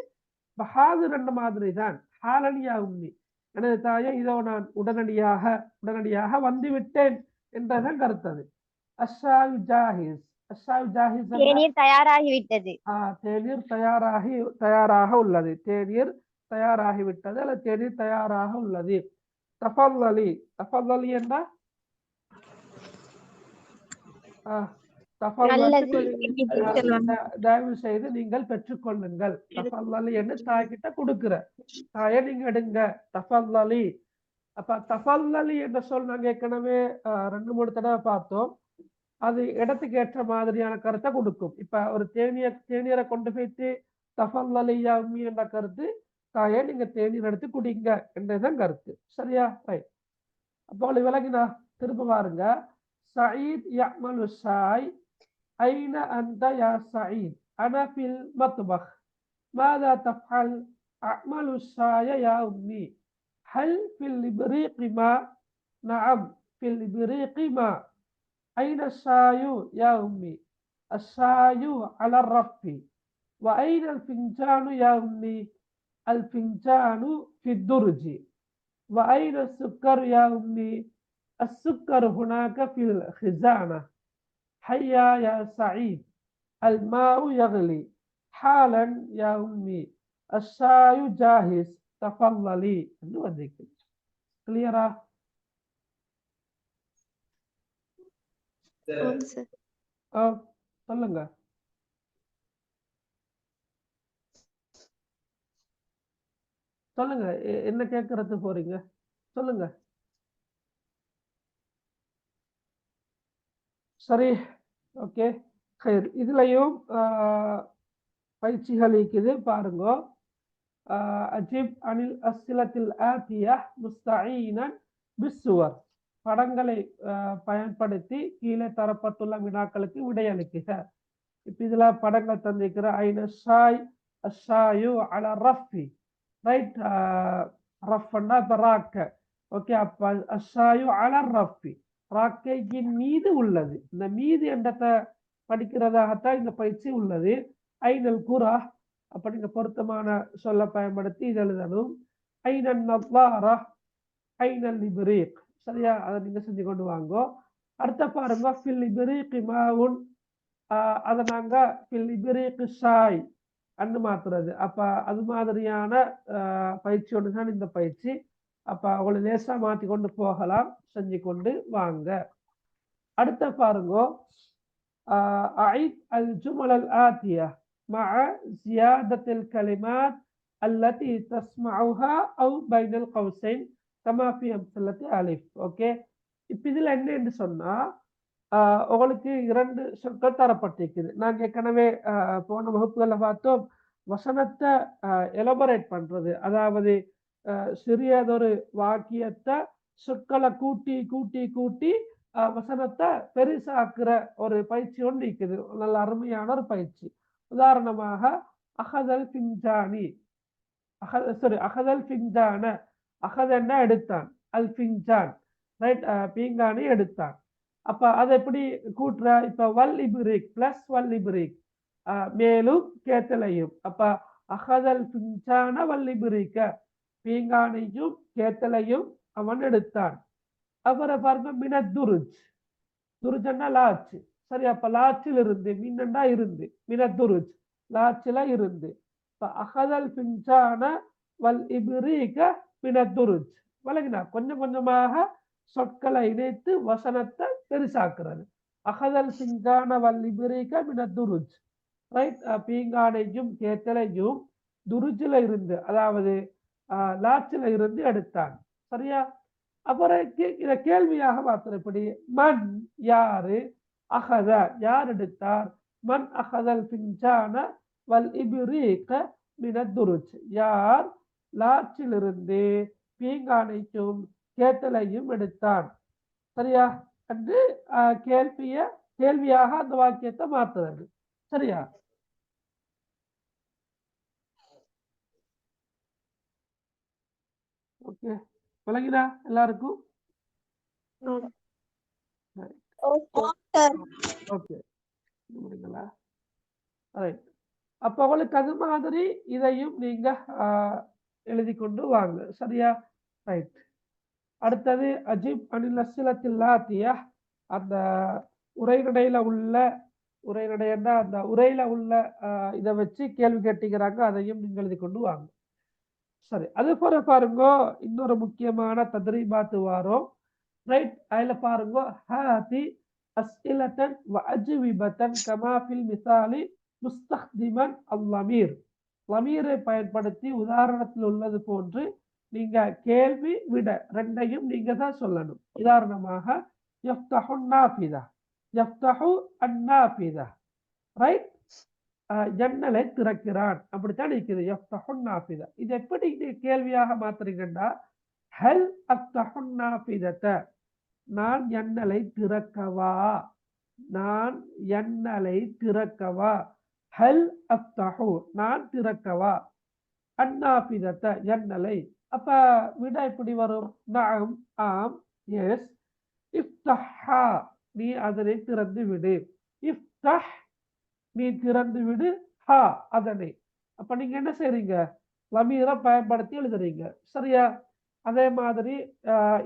ஹாது ரெண்டு மாதிரி தான். ஹாலனியா உம்மி, எனது தாயே இதோ நான் உடனடியாக, உடனடியாக வந்து விட்டேன் என்றதான் கருத்தது. அஷாயு ஜாஹிஸ், அஷாயு ஜாஹிஸ் தேநீர் தயாராகிவிட்டது. தேநீர் தயாராக உள்ளது, தேநீர் தயாராகிவிட்டது, அல்லது தேநீர் தயாராக உள்ளது. தஃபல்லி, தஃபல்லி என்றா தயவு செய்து நீங்கள் பெற்றுக்கொள்ளுங்கள். தஃபல்லி என்று தாய்கிட்ட கொடுக்கிற, தாயை நீங்க எடுங்க. தஃபல்லி. அப்ப தஃபல்லி என்ற சொல் நாங்க ஏற்கனவே 2-3 தடவை பார்த்தோம். அது இடத்துக்கு ஏற்ற மாதிரியான கருத்தை கொடுக்கும். இப்ப ஒரு தேநீரை கொண்டு போயிட்டு தஃபல்லலியா உம்மி என்ற கருத்து, தாயே நீங்க தேநீர் எடுத்து குடிங்க என்றதான் கருத்து. சரியா? ரைட். அப்போ விலகினா திரும்ப பாருங்க. சயீத் யஅமலு ஷாய், ஐன அன்த யா சயீத், அனா ஃபில் மத்பஹ், மாதா தஃஅல்? அஅமலு ஷாய யா உம்மி, ஹல் ஃபில் இப்ரீகி மா? நஅம் ஃபில் இப்ரீகி மா. أين الشاي يا أمي؟ الشاي على الرف. وأين الفنجان يا أمي؟ الفنجان في الدرج. وأين السكر يا أمي؟ السكر هناك في الخزانة. هيا يا سعيد، الماء يغلي حالا يا أمي، الشاي جاهز، تفضلي. كليرا؟ சொல்லுங்க. சொல்லுங்க, என்ன கேட்கறது போறீங்க? சொல்லுங்க. சரி, ஓகே. இதுலயும் பயிற்சிகள் இருக்குது பாருங்க. அஜிப் அனில் அஸ்ஸிலத்தில் ஆத்தியா முஸ்தஈனன் பிஸ்ஸுவர், படங்களை பயன்படுத்தி கீழே தரப்பட்டுள்ள வினாக்களுக்கு விடையளிக்குக. இப்ப இதுல படங்கள் தந்திருக்கிற ஐன ஷாய், அஷாயு அல ரஃபி, ரைட். ரஃப்னா இப்ப ராக்க. ஓகே. அப்ப அஷாயு அல ரஃபி, ராக்கையின் மீது உள்ளது. இந்த மீது என்றதை படிக்கிறதாகத்தான் இந்த பயிற்சி உள்ளது. ஐனல் குரா, அப்ப நீங்க பொருத்தமான சொல்ல பயன்படுத்தி இது எழுதணும். ஐனல் நவ்வாரா, ஐனல் இப்ரீக். சரியா? அதை நீங்க செஞ்சு கொண்டு வாங்க. அடுத்த பாருங்க, ஃபில் இப்ரீக் மாவுன், அதை நாங்க ஃபில் இப்ரீக் ஷாய் அன்னு மாத்துறது. அப்ப அது மாதிரியான பயிற்சி ஒன்று தான் இந்த பயிற்சி. அப்ப அவங்களை லேசா மாத்தி கொண்டு போகலாம், செஞ்சு கொண்டு வாங்க. அடுத்த பாருங்க, அஇத் அல் ஜுமல் அல் ஆத்தியா மஅ ஜியாதத்தில் கலிமாத் அல்லதி தஸ்மஉஹா அவ் பைனல் கௌசைன் கமா ஃபி அம்ஸலத்தி அலிஃப். ஓகே. இப்ப இதுல என்ன என்று சொன்னா, உங்களுக்கு 2 சொற்கள் தரப்பட்டிருக்குது. நாங்க ஏற்கனவே போன வகுப்புகளை பார்த்தோம். வசனத்தை எலபரேட் பண்றது, அதாவது சிறியதொரு வாக்கியத்தை சொற்களை கூட்டி கூட்டி கூட்டி வசனத்தை பெருசாக்குற ஒரு பயிற்சி ஒன்று இருக்குது. நல்ல அருமையான ஒரு பயிற்சி. உதாரணமாக அகதல் பிஞ்சானி, அகதல் பிஞ்சான, அகதன்னா எடுத்தான், அல் பிஞ்சான், ரைட், பீங்கானி எடுத்தான். அப்ப அதை எப்படி கூட்டுற? இப்ப வல் இபிரிக் பிளஸ் வல் இபிரிக், மேலும் கேத்தலையும். அப்ப அகதல் பிஞ்சான வல் இபிரிக்க, பீங்கானையும் கேத்தலையும் அவன் எடுத்தான். அப்புறம் பாருங்க மினத்துருஜ், துருஜன்னா லாச்சு. சரி, அப்ப லாச்சில் இருந்து மின்னண்டா இருந்து, மினத்துருஜ் லாச்சில இருந்து. இப்ப அகதல் பிஞ்சான வல் இபிரிக்க மினத்துருஜ். வழங்கினா கொஞ்சம் கொஞ்சமாக சொற்களை இணைத்து வசனத்தை பெருசாக்குறது. அகதல் பிஞ்சான வல் இபிரிக்க மினத்துருஜ், ரைட். பீங்கானையும் கேத்தலையும் துருஜில இருந்து, அதாவது லாச்சில இருந்து எடுத்தான். சரியா? அப்புறம் இத கேள்வியாக பார்த்தோம். இப்படி மன் யாரு, அகத யார் எடுத்தார், மன் அகதல் பிஞ்சான வல் இபிரிக மினத்துருஜ் யார் லாச்சிலிருந்து பீங்கானைக்கும் கேத்தலையும் எடுத்தான். சரியா? என்று கேள்வியாக அந்த வாக்கியத்தை மாத்துறது. சரியா? ஓகே, விளங்கினா எல்லாருக்கும்? ஓகே, அப்ப அவளுக்கு அது மாதிரி இதையும் நீங்க எழுதி கொண்டு வாங்க. சரியா? ரைட். அடுத்தது அஜிப் அனில் அஸ்ஸிலத்தில்லாத்தியா, அந்த உரைநடையில உள்ள, உரைநடைன்னா அந்த உரையில உள்ள இதை வச்சு கேள்வி கேட்டுக்கிறாங்க, அதையும் நீங்க எழுதி கொண்டு வாங்க. சரி, அது போல பாருங்க இன்னொரு முக்கியமான தத்ரீபாத்து வாரோம். ரைட், அதுல பாருங்க ஹாதி அஸ்இலத்தன் வ அஜ்விபத்தன் கமா ஃபில் மிசாலி முஸ்தக்திமன் அல்லமீர். லமீரை பயன்படுத்தி உதாரணத்தில் உள்ளது போன்று நீங்க கேள்வி விட ரெண்டையும் நீங்க தான் சொல்லணும். உதாரணமாக யஃப்தஹு நாஃபிதா, யஃப்தஹு அன்னாஃபிதா, ரைட். ஜன்னலை திறக்கிறான், அப்படித்தான் இருக்குது. யஃப்தஹு நாஃபிதா, இது எப்படி கேள்வியாக மாத்துறீங்கன்னா, ஹல் அஃப்தஹு நாஃபிதத, நான் ஜன்னலை திறக்கவா, நான் ஜன்னலை திறக்கவா, ஹல் அஃப்தஹு நான் திறக்கவா, அன்னாஃபிதத ஜன்னலை. அப்ப விட எப்படி வரும்? நஅம் ஆம், எஸ். இஃப்தஹா நீ அதனை திறந்து விடு, இஃப்தஹ் நீ திறந்து விடு, ஹா அதனை. அப்ப நீங்க என்ன செய்றீங்க? லமீரை பயன்படுத்தி எழுதுறீங்க. சரியா? அதே மாதிரி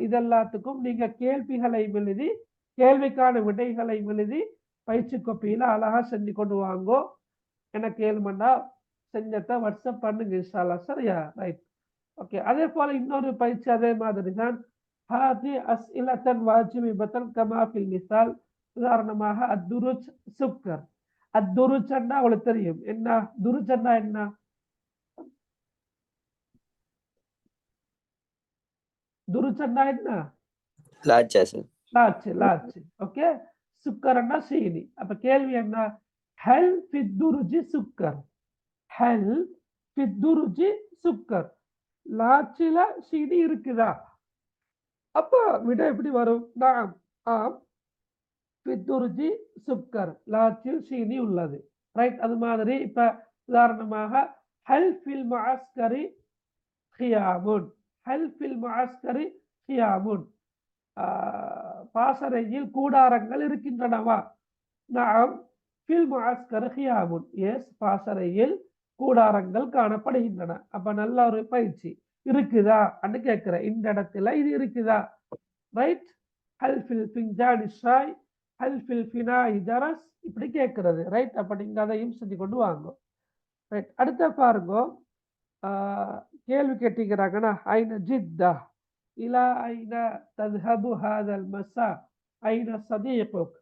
இதெல்லாத்துக்கும் நீங்க கேள்விகளை எழுதி, கேள்விக்கான விடைகளை எழுதி பயிற்சி கோப்பியில அழகா செஞ்சு கொண்டு வாங்கோ. எனக்கு 7 மணி நேரம் செஞ்சத்தை வாட்ஸ்அப் பண்ணுங்க இன்ஷா அல்லாஹ். சரியா? ரைட். ஓகே, அதே போல இன்னொரு பயிற்சி அதே மாதிரி தான். ஹாதி அஸ்இலத்தன் வாஜிபத்தன் கமா ஃபில் மிசால். உதாரணமாக அத்துருஜ் சுக்கர். அத்துருஜ்னா உங்களுக்கு தெரியும் என்ன? துருஜ்னா என்ன? துருஜ்னா என்ன? லாச்சா சார்? லாச்சு, லாச்சு. ஓகே, சுக்கர்னா சீனி. அப்ப கேள்வி என்ன? ஹல் ஃபித்துருஜி சுக்கர், ஹல் ஃபித்துருஜி சுக்கர், லாச்சில சீனி இருக்குதா? அப்ப விட எப்படி வரும்? நாம் ஆம், ஃபித்துருஜி சுக்கர் லாச்சில் சீனி உள்ளது. ரைட். அது மாதிரி இப்ப உதாரணமாக ஹல் ஃபில் முஅஸ்கரி கியாமுன், ஹல் ஃபில் முஅஸ்கரி கியாமுன், பாசறையில் கூடாரங்கள் இருக்கின்றனவா? நாம் ஃபில் முஅஸ்கரி கியாமுன், எஸ் பாசறையில் கூடாரங்கள் காணப்படுகின்றன. அப்ப நல்ல ஒரு பயிற்சி. இருக்குதா அன்னு கேட்கிறேன், இந்த இடத்துல இது இருக்குதா? ரைட். ஹல் ஃபில் ஃபின்ஜானி ஷாய், ஹல் ஃபில் ஃபினாய் ஜரஸ், இப்படி கேட்கிறது. ரைட். அப்ப நீங்க அதையும் செஞ்சு கொண்டு வாங்க. ரைட். அடுத்த பாருங்க, கேள்வி கேட்டிருக்கிறாங்கன்னா, ஐன ஜித்தா, இலா ஐன தத்ஹபு ஹாதல் மஸா, ஐன சதீகுக்.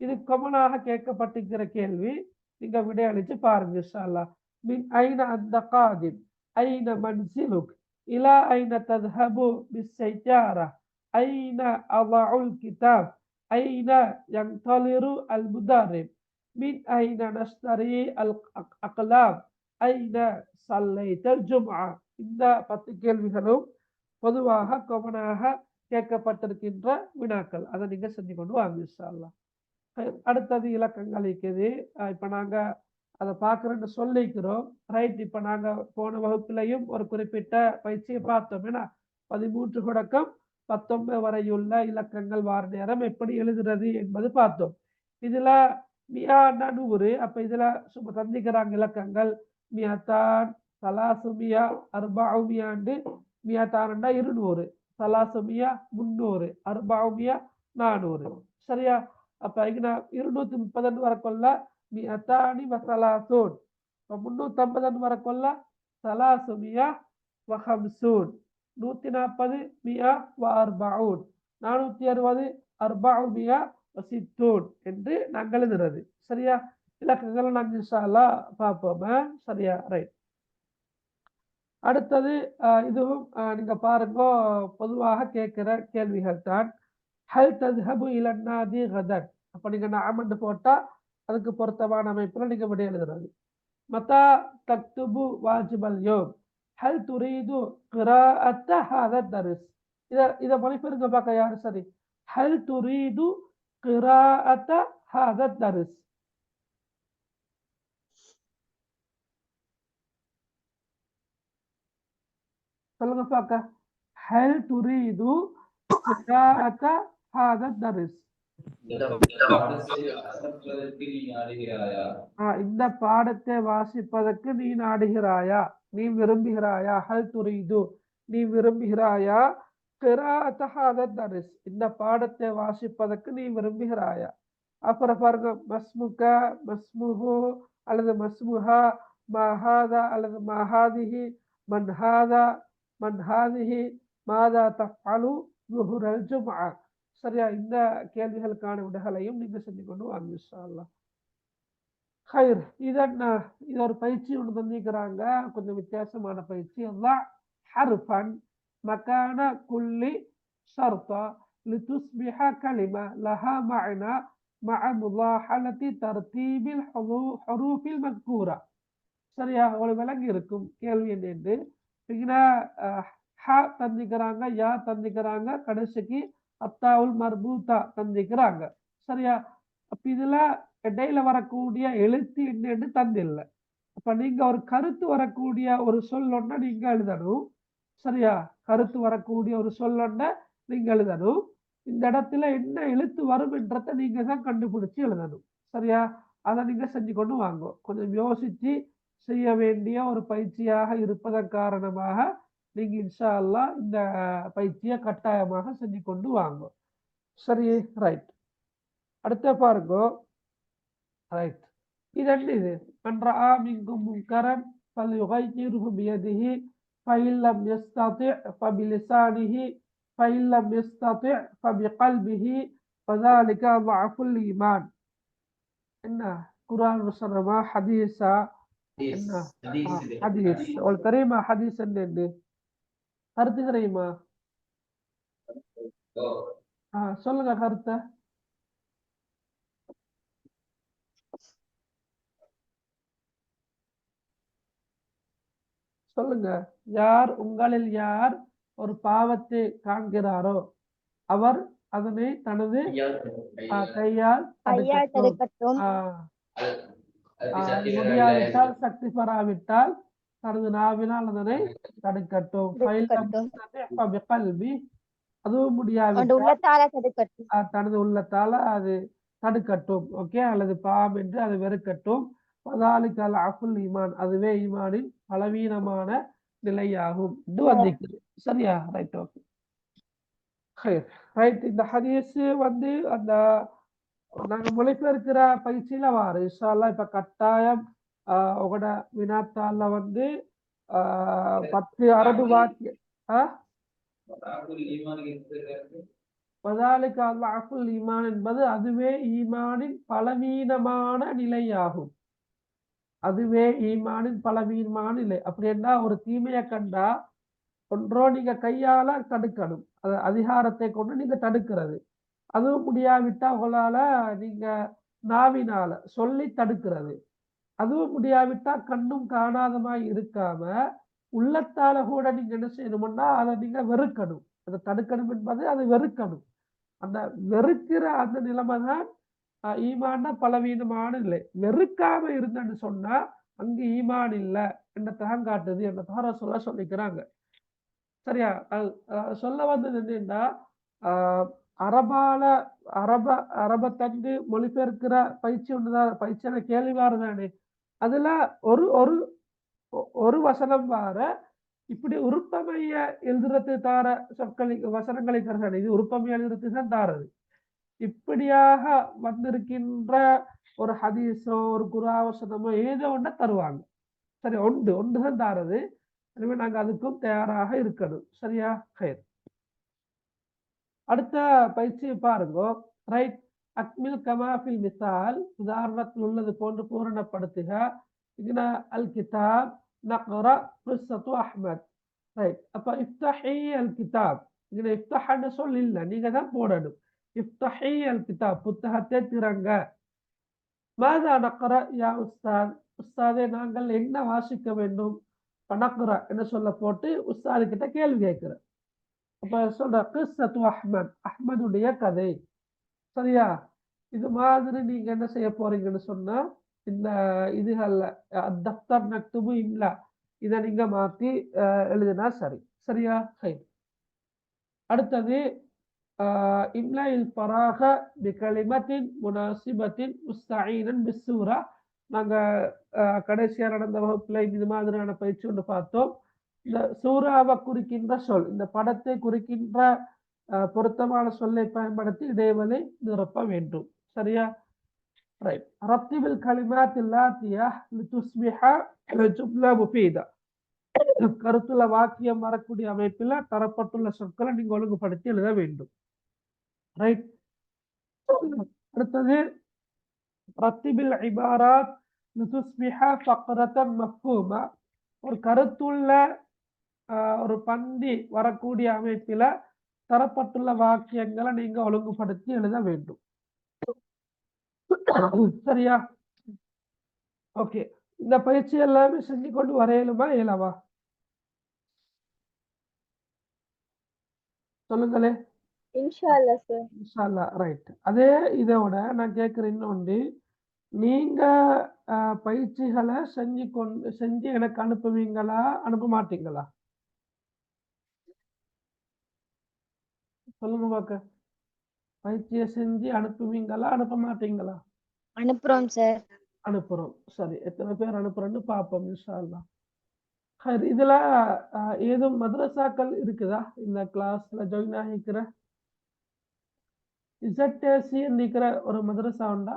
இது கொமனாக கேட்கப்பட்டிருக்கிற கேள்வி. நீங்க விடையளிச்சு பாருங்க இன்ஷா அல்லாஹ். மின் ஐன அந்த காதிம், ஐன மன்சிலுக், இலா ஐன தத்ஹபு பிஸ்ஸையாரா, ஐன அضعுல் கிதாப், ஐன யன்தலிரு அல் முதர்ரிப், மின் ஐன நஷ்தரி அல் அக்லாம், ஐன சல்லைத்தல் ஜும்ஆ. இந்த 10 கேள்விகளும் பொதுவாக கொமனாக கேட்கப்பட்டிருக்கின்ற வினாக்கள். அதை நீங்க செஞ்சு கொண்டு வாங்க இன்ஷா அல்லாஹ். அடுத்தது இலக்கங்கள் இருக்குது. இப்ப நாங்க அதை பார்க்கறேன்னு சொல்லிக்கிறோம். ரைட். இப்ப நாங்க போன வகுப்புலையும் ஒரு குறிப்பிட்ட பயிற்சியை பார்த்தோம். ஏன்னா 13 தொடக்கம் 19 வரையுள்ள இலக்கங்கள் வார நேரம் எப்படி எழுதுறது என்பது பார்த்தோம். இதுல மியான்னா 100, அப்ப இதுல சும்மா தந்திக்கிறாங்க இலக்கங்கள் மியாத்தான், சலாசுமியா, அர்பாவுமியாண்டு. மியாத்தான்டா 200, சலாசுமியா 300, அர்பாவுமியா 400. சரியா? அப்ப இங்க 230 வரக்கொள்ள மியாத்தானி வசலாசூன், 350 வரக்கொள்ள சலாசுமியா வஹம்சூன், 140 மியா வஅர்பஊன், 460 அர்பஉமியா வசித்தூன் என்று நாங்கள் எழுதுறது. சரியா? இலக்கங்களை நாங்கள் இன்ஷா அல்லாஹ் பார்ப்போம். சரியா? ரைட். அடுத்தது இதுவும் நீங்க பாருங்க, பொதுவாக கேட்கிற கேள்விகள் தான். ஹல் தஸ்ஹபு இலன் நாதி கதன். அப்ப நீங்க நாமண்டு போட்டா அதுக்கு பொருத்தமான அமைப்புல நீங்க விடை எழுதுறது. மதா தக்துபு வாஜிபல் யோம், ஹல் துரீது கிராஅத்த ஹாதா தர்ஸ். இத மொழிபெயர்ங்க பார்க்க யாரு சரி. ஹல் துரீது கிராஅத்த ஹாதா தர்ஸ். சொல்லுங்க பார்க்க. ஹல் துரீது கிராஅத்த ஹாதா தர்ஸ். இந்த பாடத்தை வாசிப்பதற்கு நீ நாடுகிறாயா, நீ விரும்புகிறாயா. ஹல் துரீது நீ விரும்புகிறாயா, கிராஅத்த ஹாதா தர்ஸ் இந்த பாடத்தை வாசிப்பதற்கு நீ விரும்புகிறாயா. அப்புறம் பாருங்க, மஸ்முக, மஸ்முஹு அல்லது மஸ்முஹா, மஹாதா அல்லது மஹாதிஹி, மன்ஹாதா, மன்ஹாதிஹி, மாதா தஃஅலு ظுஹுரல் ஜும்ஆ. சரியா? இந்த கேள்விகளுக்கான விடைகளையும் நீங்க செஞ்சு கொண்டு வாங்க இன்ஷா அல்லாஹ். ஹைர். இது ஒரு பயிற்சி ஒன்று தந்திக்கிறாங்க, கொஞ்சம் வித்தியாசமான பயிற்சி. அல்லாஹ் ஹர்ஃபன் மகான குல்லி ஷர்தா லிதுஸ்பிஹ கலிமா லஹா மஅனா மஅ முலாஹலத்தி தர்தீபில் ஹுரூஃபில் மஸ்கூரா. சரியா? உங்களுக்கு விளங்கி இருக்கும் கேள்வி என்னன்னு. ஹ தந்திக்கிறாங்க, யா தந்திக்கிறாங்க, கடைசிக்கு அத்தாவுல் மர்பூத்தா தந்திக்கிறாங்க. சரியா? அப்ப இதுல இடையில வரக்கூடிய எழுத்து என்னன்னு தந்தில்லை. அப்ப நீங்க ஒரு கருத்து வரக்கூடிய ஒரு சொல்லொன்ன நீங்க எழுதணும். சரியா? கருத்து வரக்கூடிய ஒரு சொல்லொன்ன நீங்க எழுதணும். இந்த இடத்துல என்ன எழுத்து வரும் என்றதை நீங்க தான் கண்டுபிடிச்சு எழுதணும். சரியா? அதை நீங்க செஞ்சு கொண்டு வாங்க. கொஞ்சம் யோசிச்சு செய்ய வேண்டிய ஒரு பயிற்சியாக இருப்பதன் காரணமாக நீங்க இன்ஷா அல்லாஹ் இந்த பயிற்சியை கட்டாயமாக செஞ்சு கொண்டு வாங்க. சரி? ரைட். அடுத்த பாருங்க. ரைட். இது மன் ரஆ மின்கும் முன்கரன் ஃபல்யுகையிர்ஹு பியதிஹி ஃபஇன் லம் யஸ்ததி' ஃபபிலிசானிஹி ஃபஇன் லம் யஸ்ததி' ஃபபிகல்பிஹி ஃபذلك ضعف الإيمان. என்ன குர்ஆன் வசனமா ஹதீஸா? என்ன ஹதீஸ். உங்களுக்கு தெரியுமா ஹதீஸ் என்னன்னு? கருத்து தெரியுமா? சொல்லுங்க கருத்தை. சொல்லுங்க. யார் உங்களில் யார் ஒரு பாவத்தை காண்கிறாரோ அவர் அதனை தனது கையால் தடுக்கட்டும். முடியாவிட்டால், சக்தி பெறாவிட்டால் தனது நாவினால் அதனை தடுக்கட்டும். அதுவும் முடியாவிட்டால் தனது உள்ளத்தால அது தடுக்கட்டும். ஓகே? அல்லது பாவம் என்று அது வெறுக்கட்டும். பதாலிக்கல் அஃபுல் ஈமான், அதுவே ஈமானின் பலவீனமான நிலையாகும். இது வந்திருக்குது. சரியா? ரைட். ஓகே. ரைட். இந்த ஹதீஸ் அந்த நாங்க மொழிபெயர்க்கிற பயிற்சியில வாரு இன்ஷா அல்லாஹ். இப்ப கட்டாயம் உங்களோட வினாத்தால 10 அரபு வாக்கியம் ஈமான் என்பது அதுவே ஈமானின் பலவீனமான நிலையாகும். அதுவே ஈமானின் பலவீனமான நிலை. அப்படின்னா ஒரு தீமையை கண்டா ஒன்றோ நீங்க கையால தடுக்கணும், அது அதிகாரத்தை கொண்டு நீங்க தடுக்கிறது. அதுவும் முடியாவிட்டா உங்களால நீங்க நாவினால சொல்லி தடுக்கிறது. அதுவும் முடியாவிட்டா கண்ணும் காணாதமாய் இருக்காம உள்ளத்தால கூட நீங்க என்ன செய்யணும்னா அதை நீங்க வெறுக்கணும். அதை தடுக்கணும் என்பது அதை வெறுக்கணும். அந்த வெறுக்கிற அந்த நிலைமை தான் ஈமான பலவீனமான நிலை. வெறுக்காம இருந்தேன்னு சொன்னா அங்கு ஈமான் இல்லை என்னத்தான் காட்டுது, என்னத்தான் சொல்லிக்கிறாங்க. சரியா? சொல்ல வந்தது என்னன்னா, அரப தந்து மொழிபெயர்க்கிற பயிற்சி ஒன்றுதான், பயிற்சியான கேள்வி தானே. அதுல ஒரு ஒரு ஒரு வசனம் வார இப்படி உருப்பமைய எழுதுறது தார சொற்களை வசனங்களை தருகிறது. இது உருப்பமைய எழுதுறது தான் தாரது. இப்படியாக வந்திருக்கின்ற ஒரு ஹதீஸோ ஒரு குராவசனமோ ஏதோ ஒன்று தருவாங்க. சரி, ஒன்றுதான் தாரது. எனவே நாங்க அதுக்கும் தயாராக இருக்கணும். சரியா? ஹைர். அடுத்த பயிற்சியை பாருங்க. ரைட். அக்மில் கமாஃபில் மிசால், உதாரணத்தில் உள்ளது போன்று பூரணப்படுத்துக. இங்ன அல் கிதாப் நக்ரா கிஸ்ஸத்து அஹ்மத். ரைட். அப்ப இஃப்தஹி அல் கிதாப், இங்க இஃப்தஹன்னு சொல் இல்லை, நீங்க தான் போடணும். இஃப்தஹி அல் கிதாப், புத்தகத்தை திறங்க. மாதா நக்ரா யா உஸ்தாத், உஸ்தாதே நாங்கள் என்ன வாசிக்க வேண்டும்? நக்ரா என்ன சொல்ல போட்டு உஸ்தாது கிட்ட கேள்வி கேட்கிறேன். அப்ப சொல்ற கிஸ்ஸத்து அஹ்மத், அஹ்மதுடைய கதை. சரியா? இது மாதிரி நீங்க என்ன செய்ய போறீங்கன்னு சொன்னா, இந்த இதுகள்ல தப்தர் நக்துபு இம்லா இதை நீங்க மாத்தி எழுதினா சரி. சரியா? ஹை. அடுத்தது இம்லாயில் ஃபராக பிகலிமத்தின் முனாசிபத்தின் முஸ்தஈனன் பிஸ்ஸூரா. நாங்க கடைசியா நடந்த வகுப்புல இது மாதிரியான பயிற்சி ஒன்று பார்த்தோம். இந்த சூறாவை குறிக்கின்ற சொல், இந்த படத்தை குறிக்கின்ற பொருத்தமான சொல்லை பயன்படுத்தி இடைவெளி நிரப்ப வேண்டும். சரியா? ரைட். ரத்திபில் கலிமாத் இல்லாத்தியா லிதுஸ்பிஹ ஜும்லா முஃபீதா. கருத்துள்ள வாக்கியம் வரக்கூடிய அமைப்பில் தரப்பட்டுள்ள சொற்களை நீங்க ஒழுங்குபடுத்தி எழுத வேண்டும். ரைட். அடுத்தது ரத்திபில் இபாராத் லிதுஸ்பிஹ ஃபக்ரத்தன் மஃபூமா. ஒரு கருத்துள்ள ஒரு பந்தி வரக்கூடிய அமைப்பில தரப்பட்டுள்ள வாக்கியங்களை நீங்க ஒழுங்குபடுத்தி எழுத வேண்டும். சரியா? ஓகே. இந்த பயிற்சி எல்லாமே செஞ்சு கொண்டு வரையலுமா இயலவா? சொல்லுங்களே. இன்ஷா அல்லாஹ் சார். இன்ஷா அல்லாஹ். ரைட். அதே இதோட நான் கேட்கிறேன் இன்னொன்று, நீங்க பயிற்சிகளை செஞ்சு எனக்கு அனுப்புவீங்களா, அனுப்ப மாட்டீங்களா? சொல்லுங்க பார்க்க. பயிற்சியை செஞ்சு அனுப்புவீங்களா, அனுப்ப மாட்டீங்களா? அனுப்புறோம் சார். அனுப்புறோம். சரி, எத்தனை பேர் அனுப்புறேன்னு பார்ப்போம் இன்ஷா அல்லாஹ். இதுல ஏதும் மதரசாக்கள் இருக்குதா இந்த கிளாஸ்ல ஜாயின் ஆகிக்கிற? இசட்டேசி இருக்கிற ஒரு மதரசா உண்டா?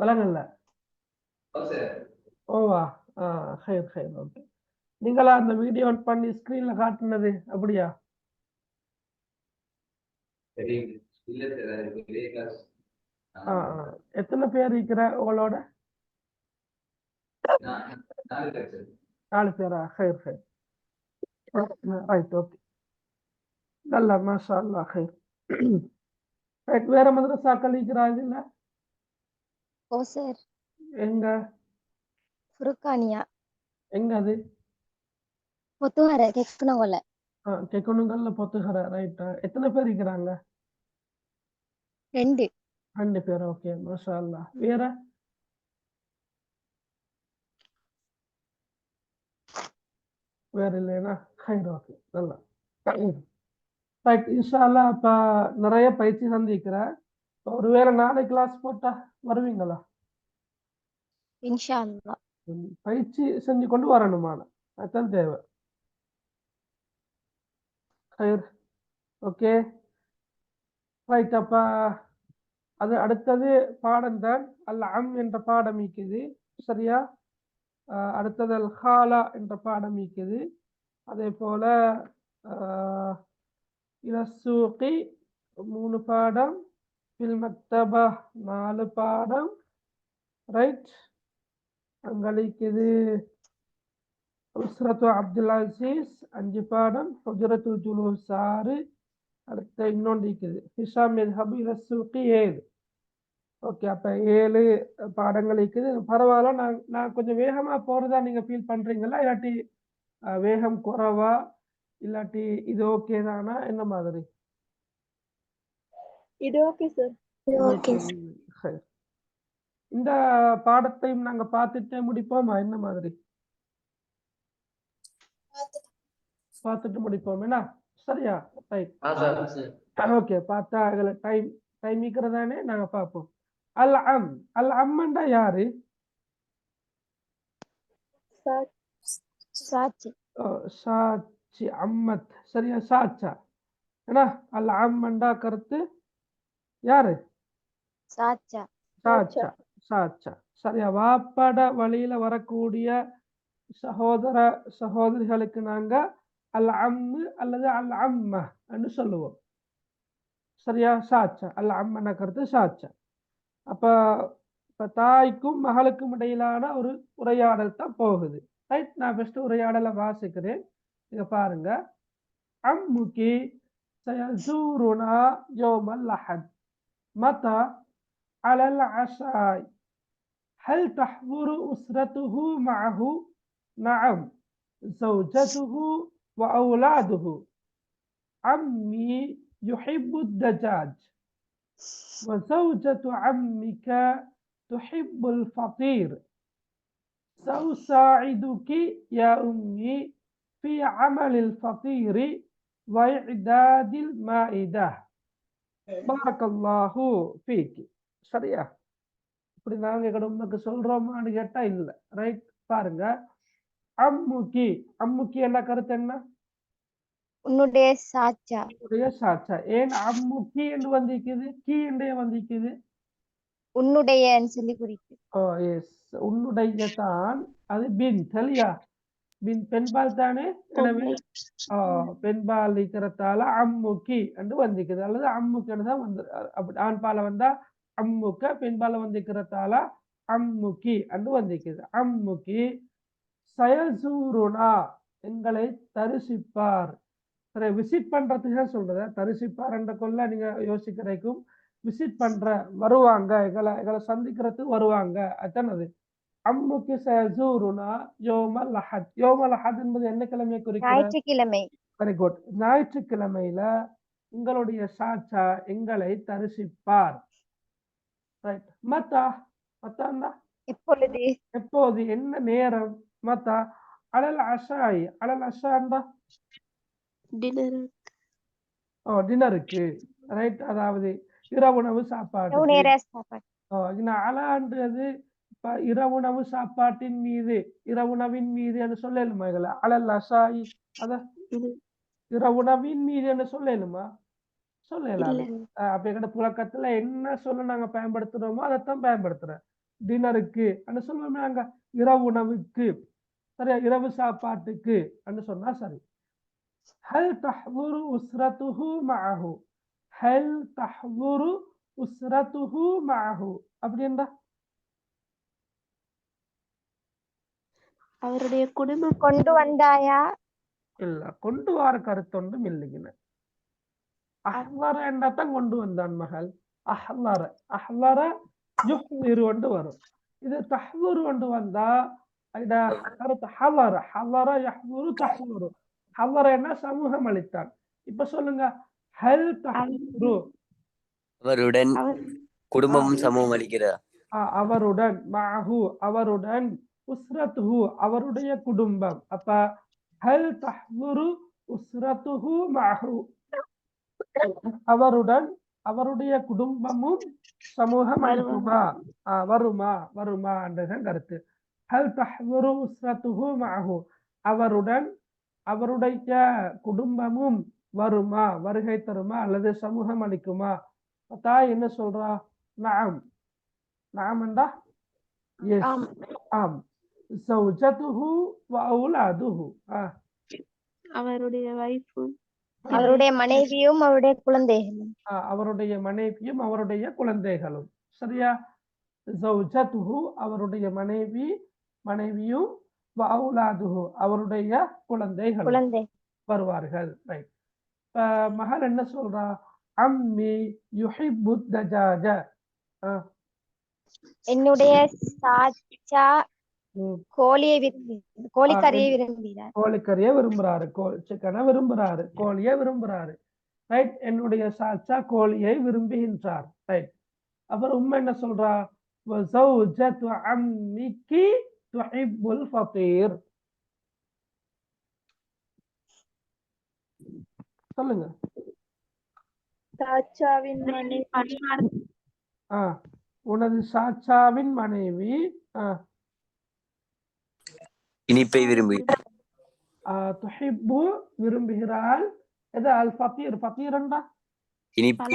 விலங்கல்ல. ஓவா. ஹைர் ஹைர். ஓகே. நீங்களா அந்த வீடியோ ஆன் பண்ணி ஸ்கிரீன்ல காட்டுனது அப்படியா? எத்தனை பேர் இருக்கிற உங்களோட? 4 பேரா? ஹைர் ஹைர். ரைட். ஓகே. நல்லா, மாஷா அல்லாஹ். ஹைர். ரைட். வேற மதரசாக்கள் இருக்கிறாங்க இல்ல? ஓ சார். எங்க? ஃபுருக்கானியா. எங்க அது? பொத்துவர கெக்கனகொல்ல. கெக்கணுங்கல்ல பொத்துகர. ரைட். எத்தனை பேர் இருக்கிறாங்க? 2. 2 பேர். ஓகே, மாஷா அல்லாஹ். வேற? வேற இல்லையா? ஹைர். ஓகே, நல்லா. ரைட். இன்ஷா அல்லாஹ். அப்ப நிறைய பயிற்சி சந்திக்கிறேன். ஒருவேளை நாளை கிளாஸ் போட்டா வருவீங்களா? இன்ஷா அல்லாஹ். பயிற்சி செஞ்சு கொண்டு வரணுமான அதுதான் தேவை. ஹைர். ஓகே. ரைட். அப்ப அது அடுத்தது பாடம் தான். அல் அம் என்ற பாடம் இருக்குது. சரியா? அடுத்தது அல் ஹாலா என்ற பாடம் இருக்குது. அதே போல இலசூகி 3 பாடம், ஃபில் மக்தபா 4 பாடம். ரைட். அங்களிக்குது உஸ்ரத்து அப்துல் அசீஸ் 5 பாடம், ஹுஜ்ரத்துல் ஜுலூஸ் 6. அடுத்த இன்னொன்று இருக்குது ஹிஷாம் மெத்ஹபு இலசூகி 7. ஓகே. அப்ப 7 பாடங்கள் இருக்குது. பரவாயில்ல. நான் கொஞ்சம் வேகமா போறதா நீங்க ஃபீல் பண்றீங்களா, இல்லாட்டி வேகம் குறைவா, இல்லாட்டி இது ஓகே தானா, என்ன மாதிரி? இது ஓகே சார். ஓகே. இந்த பாடத்தையும் நாங்க பார்த்துட்டே முடிப்போமா? என்ன மாதிரி பார்த்துட்டு முடிப்போம் என்ன? சரியா? ரைட். ஓகே, பார்த்தா அதுல டைம் இருக்கிறதானே நாங்க பார்ப்போம். அல் அம். அல் அம்மண்டா யாரு? சாட்சி. சாட்சி. அம்மத். சரியா? சாட்சா என்ன? அல் அம்மண்டா கருத்து யாரு? சாட்சா. சாட்சா. சாட்சா. சரியா? வாப்பாட வழியில வரக்கூடிய சகோதர சகோதரிகளுக்கு நாங்க அல் அம்மு அல்லது அல் அம்ம என்று சொல்லுவோம். சரியா? சாட்சா. அல் அம்மன கருத்து சாட்சா. அப்ப இப்ப தாய்க்கும் மகளுக்கும் இடையிலான ஒரு உரையாடல் தான் போகுது. ரைட். நான் ஃபர்ஸ்ட் உரையாடலை வாசிக்கிறேன், இங்க பாருங்க. அம்முகி சயஸூருனா யௌமல் அஹத் மதா அலல் அஷாய் ஹல் தஹ்துரு உஸ்ரத்துஹு மஅஹு நஅம் ஜௌஜத்துஹு வ அவுலாதுஹு அம்மி யுஹிப்பு الدجاج وزوجة عمك تحب الفطير سأساعدك يا أمي في عمل الفطير وإعداد المائدة بارك الله فيك. சரியா? இப்படி நாங்க எங்க உமக்கு சொல்றோமான்னு கேட்டா இல்ல. ரைட். பாருங்க. அம்முக்கி. அம்முக்கி என்ன கருத்து என்ன? உன்னுடைய சாட்சா. உன்னுடைய சாட்சா. ஏன் அம்முக்கி என்று வந்திருக்குது? கீ என்றே வந்திருக்குது. உன்னுடைய சொல்லி குறிக்கு. எஸ், உன்னுடைய தான். அது பின். சரியா? பின் பெண்பால் தானே. எனவே பெண்பால் இருக்கிறதால அம்முக்கி என்று வந்திருக்குது, அல்லது அம்முக்குன்னு தான் வந்து. அப்படி ஆண்பால வந்தா அம்முக்க, பெண்பால வந்திருக்கிறதால அம்முக்கி என்று வந்திருக்குது. அம்முக்கி சயசூருனா எங்களை தரிசிப்பார். சரி, விசிட் பண்றதுக்கு சொல்றத தரிசிப்பார் என்ற கொள்ள நீங்க யோசிக்கிறதுக்கும் விசிட் பண்ற வருவாங்க, எங்களை சந்திக்கிறதுக்கு வருவாங்க. அத்தனது அம்முக்கு சயசூருனா யோமல் அஹத். யோமல் அஹத் என்பது என்ன கிழமையை குறிக்கிறது? ஞாயிற்றுக்கிழமை. Very good. ஞாயிற்றுக்கிழமையில உங்களுடைய சாட்சா எங்களை தரிசிப்பார். ரைட். மத்தா. மத்தா எப்பொழுது? எப்போது, என்ன நேரம்? மத்தா அலல் அஷாய். அலல் அஷாண்டா டின்னருக்கு. ரைட். அதாவது இரவுணவு சாப்பாடு. அலான்றது இப்ப இரவுணவு சாப்பாட்டின் மீது, இரவுணவின் மீது என்று சொல்லலுமா? இதுல அலல் அஷாய் அத இரவுணவின் மீது என்று சொல்லலுமா? சொல்லலாம். அப்ப எங்கட புழக்கத்துல என்ன சொல்ல நாங்க பயன்படுத்துறோமோ அதைத்தான் பயன்படுத்துறோம். டின்னருக்கு என்று சொல்லுவோம் நாங்க, இரவுணவுக்கு. சரியா? இரவு சாப்பாட்டுக்கு என்று சொன்னா சரி. ஹல் தஹ்துரு உஸ்ரத்துஹு மஅஹு. ஹல் தஹ்துரு உஸ்ரத்துஹு மஅஹு அப்படின்னா அவருடைய குடும்பம் கொண்டு வந்தாயா? இல்ல, கொண்டு வர கருத்தொன்றும் இல்லைங்க. அஹ்லர என்றதான் கொண்டு வந்தான் மகள். அஹ்லர. அஹ்லர யுஹ்திரு கொண்டு வரும். இது தஹ்துரு கொண்டு வந்தா கருத்து ஹலர. ஹலர யஹ்துரு தஹ்துரு. ஹலர என்ன? சமூகம் அளித்தான். இப்ப சொல்லுங்க. ஹல் தஹ்துரு. அவருடன் குடும்பமும் சமூகம் அளிக்கிறார். அவருடன். மஅஹு அவருடன். உஸ்ரத்துஹு அவருடைய குடும்பம். அப்ப ஹல் தஹ்துரு உஸ்ரத்துஹு மஅஹு அவருடன் அவருடைய குடும்பமும் சமூகம் அளிக்குமா? வருமா? வருமா என்றதான் கருத்து. ஹல் தஹ்துரு உஸ்ரத்துஹு மஅஹு அவருடன் அவருடைய குடும்பமும் வருமா, வருகை தருமா, அல்லது சமூகம் அளிக்குமா? தாய் என்ன சொல்றா? நஅம். நஅம் என்றா எஸ். ஆம். ஸௌஜதுஹு வ அவுலாதுஹு. அவருடைய வைஃபும் அவருடைய மனைவியும் அவருடைய குழந்தைகளும். அவருடைய மனைவியும் அவருடைய குழந்தைகளும். சரியா? ஸௌஜதுஹு அவருடைய மனைவியும் வ அவுலாதுஹு அவருடைய குழந்தைகளும் வருவார்கள். ரைட். மகள் என்ன சொல்றா? அம்மி யுஹிப்பு தஜாஜ. என்னுடைய சாச்சா கோழிக்கறியை விரும்புகிறார். கோழிக்கறியை விரும்புறாரு. சிக்கனை விரும்புறாரு. கோழியை விரும்புறாரு. ரைட். என்னுடைய சாச்சா கோழியை விரும்புகின்றார். ரைட். அப்புறம் உம்மை என்ன சொல்றா? وزوجة عمك تحب الفطير. சொல்லுங்க. சாச்சாவின் மனைவி உனது சாச்சாவின் மனைவி இனிப்பை விரும்புகிறார். துஹிப்பு விரும்புகிறாள். எது அல் ஃபத்தீர்? ஃபத்தீரண்டா இனிப்பு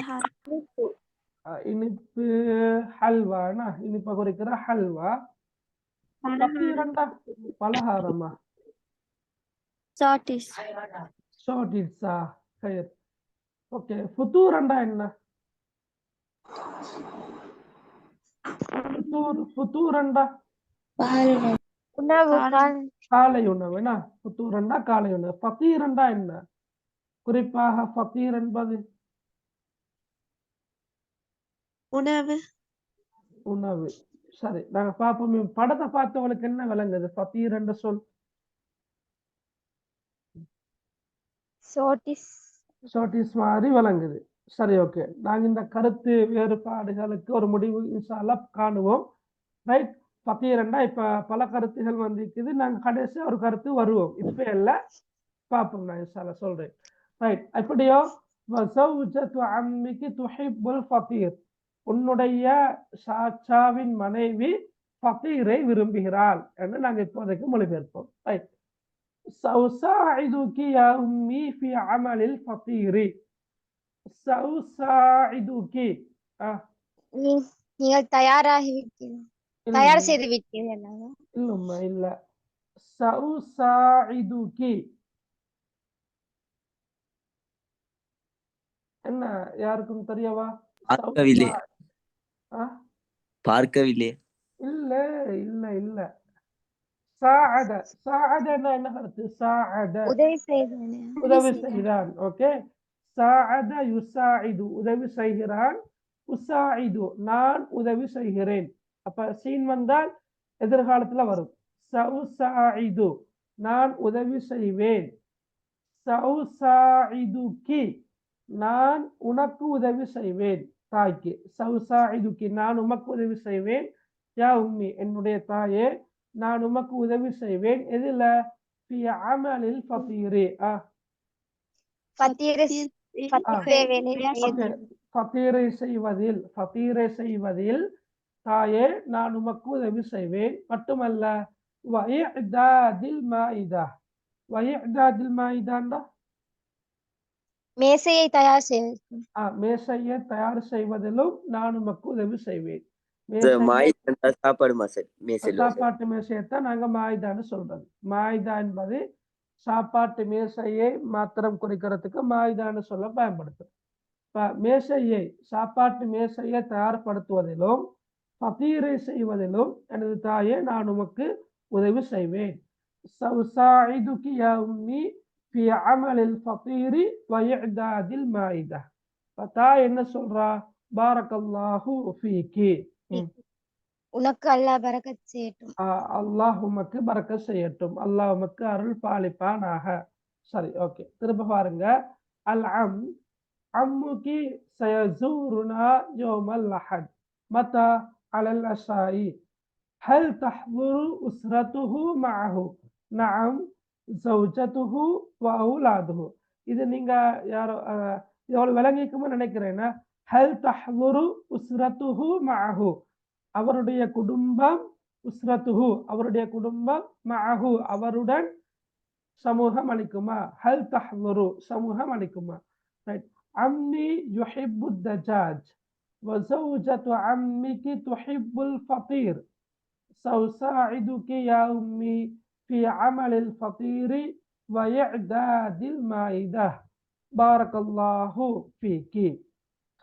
இனிப்பு. ஹல்வானா இனிப்பை குறிக்கிற ஹல்வா. ஃபத்தீரண்டா பலகாரமா? ஷார்டிஸா? கயிர். ஓகே. ஃபுத்தூரண்டா என்ன? ஃபுத்தூரண்டா உணவு காலை உணவுனா ஃபுத்தூரண்டா காலை உணவு. ஃபத்தீரண்டா என்ன? குறிப்பாக ஃபத்தீர் என்பது உணவு. சரி, நாங்க பார்ப்போம். படத்தை பார்த்தவங்களுக்கு என்ன விளங்குது ஃபத்தீர் என்ற சொல்? ஷார்டிஸ் மாதிரி விளங்குது. சரி, ஓகே. நாங்க இந்த கருத்து வேறுபாடுகளுக்கு ஒரு முடிவு இன்ஷா அல்லாஹ் காணுவோம். ரைட். ஃபத்தீரண்டா இப்ப பல கருத்துகள் வந்திருக்குது. நாங்க கடைசி ஒரு கருத்து வருவோம். இப்ப இல்ல, பார்ப்போம். நான் இன்ஷா அல்லாஹ் சொல்றேன். ரைட். எப்படியோ வஸௌஜத்து அம்மிகி துஹிப்புல் ஃபத்தீர், உன்னுடைய சாச்சாவின் மனைவி ஃபத்தீரை விரும்புகிறாள் என்று நாங்க இப்போதைக்கு மொழிபெயர்ப்போம். ரைட். سأساعدك يا أمي في عمل الفطير. سأساعدك. நீங்கள் தயார் செய்து விட்டீர்கள். இல்லம்மா, இல்ல. سأساعدك என்ன யாருக்கும் தெரியவா? பார்க்கவில்லை. இல்ல இல்ல இல்ல. சாஅத. சாஅதனா என்ன கருத்து? சாஅத உதவி செய்கிறான். ஓகே. சாஅத யுசாஇது உதவி செய்கிறான். உசாஇது நான் உதவி செய்கிறேன். அப்ப சீன் வந்தால் எதிர்காலத்துல வரும். சஉசாஇது நான் உதவி செய்வேன். சஉசாஇதுகி நான் உனக்கு உதவி செய்வேன். தாய்க்கு சஉசாஇதுகி நான் உமக்கு உதவி செய்வேன். யா உம்மி என்னுடைய தாயே நான் உமக்கு உதவி செய்வேன். எதுல? ஃபி அமலில் ஃபத்தீரி. ஃபத்தீரை செய்வதில் தாயே நான் உமக்கு உதவி செய்வேன். மட்டுமல்ல வஇஅதாதில் மாஇதா. வஇஅதாதில் மாஇதாண்டா மேசையை தயார் செய்வது. மேசையை தயார் செய்வதிலும் நான் உமக்கு உதவி செய்வேன். சாப்பாட்டு மேசையத்தான் நாங்க மாய்தான்னு சொல்றது. மாய்தா என்பது சாப்பாட்டு மேசையை மாத்திரம் குறிக்கிறதுக்கு மாய்தான்னு சொல்ல பயன்படுத்தும். மேசையை சாப்பாட்டு மேசையை தயார்படுத்துவதிலும் ஃபத்தீரை செய்வதிலும் எனது தாயே நான் உமக்கு உதவி செய்வேன். சஉசாஇதுகி யா உம்மி ஃபி அமலில் ஃபத்தீரி வஇஅதாதில் மாஇதா. தாய் என்ன சொல்றா? பாரக்கல்லாஹு ஃபீகி, உனக்கு அல்லாஹ் பரக்கத் செய்யட்டும். அல்லாஹ் உமக்கு பரக்கத் செய்யட்டும். அல்லாஹ் உமக்கு அருள் பாலிப்பானாக. சரி, ஓகே. திரும்ப பாருங்க. அல் அம் அம்முகி சயஸூருனா யௌமல் அஹத் மதா அலல் அஷாஇ ஹல் தஹ்துரு உஸ்ரத்துஹு மஅஹு. நஅம் ஜௌஜத்துஹு வ அவுலாதுஹு. இது நீங்க யாரோ இதோட விளங்கிக்கும்னு நினைக்கிறேன்னா. ஹல் தஹ்துரு உஸ்ரத்துஹு மஅஹு அவருடைய குடும்பம், உஸ்ரத்துஹு அவருடைய குடும்பம், மஅஹு அவருடன் சமூகம் அளிக்குமா? ஹல் தஹ்துரு சமூகம் அளிக்குமா? ரைட். அம்மி யுஹிப்பு தஜாஜ் வஸௌஜத்து அம்மிகி துஹிப்புல் ஃபத்தீர். சௌசாஇதுகி யா உம்மி ஃபி அமலில் ஃபத்தீரி வஇஅதாதில் மாஇதா. பாரக்கல்லாஹு ஃபீகி.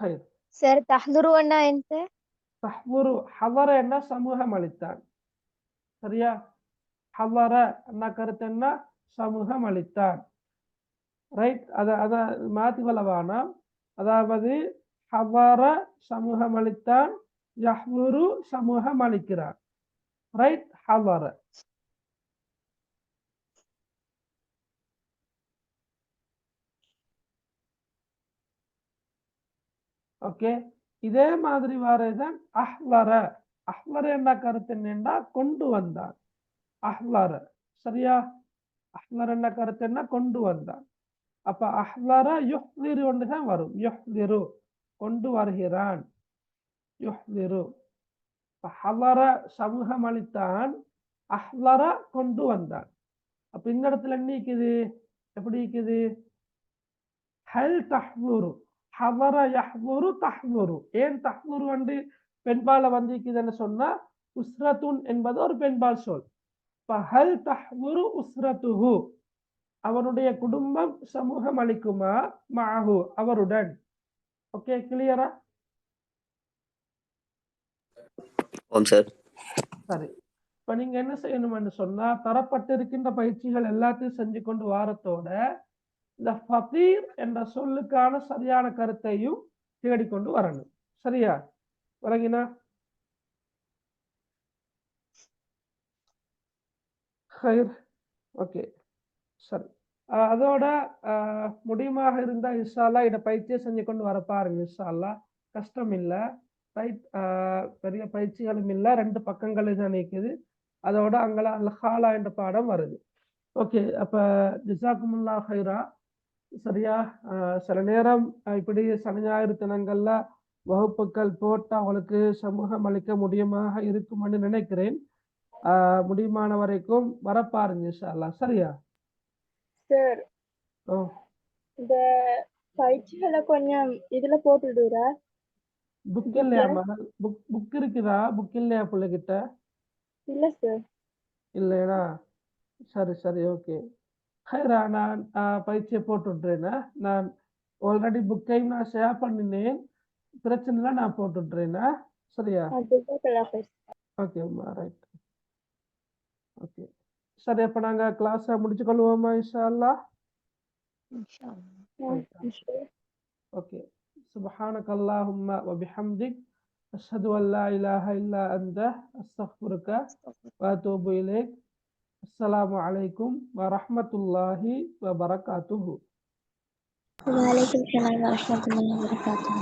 ஹைர். சார், தஹ்துரு என்ன? தஹ்துரு ஹதர என்ன? சமூகம் அளித்தான். சரியா? ஹதர என்ன கருத்து? என்ன? சமூகம் அளித்தான். ரைட். அத மாத்தி கொள்ளவானா. அதாவது ஹதர சமூகம் அளித்தான், யஹ்துரு சமூகம் அளிக்கிறான். ரைட். ஹதர. ஓகே. இதே மாதிரி வரதான் அஹ்லர. அஹ்லர என்ற கருத்து என்னன்னா கொண்டு வந்தான். அஹ்லர சரியா? அஹ்லர என்ற கருத்து என்ன? கொண்டு வந்தான். அப்ப அஹ்லர யுஹ்திரு ஒன்றுதான் வரும். யுஹ்திரு கொண்டு வருகிறான். யுஹ்திரு ஹலர சமூகம் அளித்தான், அஹ்லர கொண்டு வந்தான். அப்ப இந்த இடத்துல என்ன இருக்குது? எப்படி இருக்குது? ஹல் தஹ்லுரு ஹலர யஹ்லுரு தஹ்லுரு. ஏன் தஹ்லுரு வந்து பெண்பால வந்திருக்குதுன்னு சொன்னா உஸ்ரத்துன் என்பது ஒரு பெண்பால் சொல். ஹல் தஹ்லுரு உஸ்ரத்துஹு, அவனுடைய குடும்பம் சமூகம் அளிக்குமா? மஅஹு அவருடன். ஓகே, கிளியரா? ஓம் சார். சரி, இப்ப நீங்க என்ன செய்யணும்னு சொன்னா தரப்பட்டிருக்கின்ற பயிற்சிகள் எல்லாத்தையும் செஞ்சு கொண்டு வாரத்தோட இந்த ஃபகீர் என்ற சொல்லுக்கான சரியான கருத்தையும் தேடிக்கொண்டு வரணும். சரியா? வரங்கினா ஓகே, சரி. அதோட முடியுமாக இருந்தா இன்ஷா அல்லாஹ் இதை பயிற்சியை செஞ்சு கொண்டு வர பாருங்க. இன்ஷா அல்லாஹ் கஷ்டம் இல்லை, ரைட். பெரிய பயிற்சிகளும் இல்லை, 2 பக்கங்கள் தான் இருக்குது. அதோட அங்கே அல்ஹாலா என்ற பாடம் வருது. ஓகே, அப்ப ஜஸாக்குமுல்லா ஹைரா. சரியா? சில நேரம் இப்படி சனி ஞாயிறு தினங்கள்ல வகுப்புகள் போட்டு அவங்களுக்கு சமூகம் அளிக்க முடியுமாக இருக்கும்னு நினைக்கிறேன். முடியுமான வரைக்கும் வரப்பாருங்க இன்ஷா அல்லாஹ். சரியா? சார் ஓ, இந்த பயிற்சிகளை கொஞ்சம் இதுல போட்டுடுறா. புக் இல்லையா மகள்? புக் இருக்குதா? புக் இல்லையா பிள்ளைகிட்ட? இல்ல சார். இல்லையா? சரி சரி, ஓகே. ஹைரா, நான் பயிற்சியை போட்டு விட்றேன்னா, நான் ஆல்ரெடி புக்கையும் நான் ஷேர் பண்ணினேன். பிரச்சனை இல்லை, நான் போட்டு விட்றேன்னா. சரியா? ஓகே அம்மா, ரைட். ஓகே, சரி. அப்போ நாங்கள் கிளாஸை முடிச்சு கொள்வோமா இன்ஷா அல்லாஹ்? இன்ஷா அல்லாஹ். ஓகே. سبحانك اللهم وبحمدك أشهد أن لا إله إلا أنت أستغفرك وأتوب إليك. السلام عليكم ورحمة الله وبركاته. وعليكم السلام ورحمة الله وبركاته.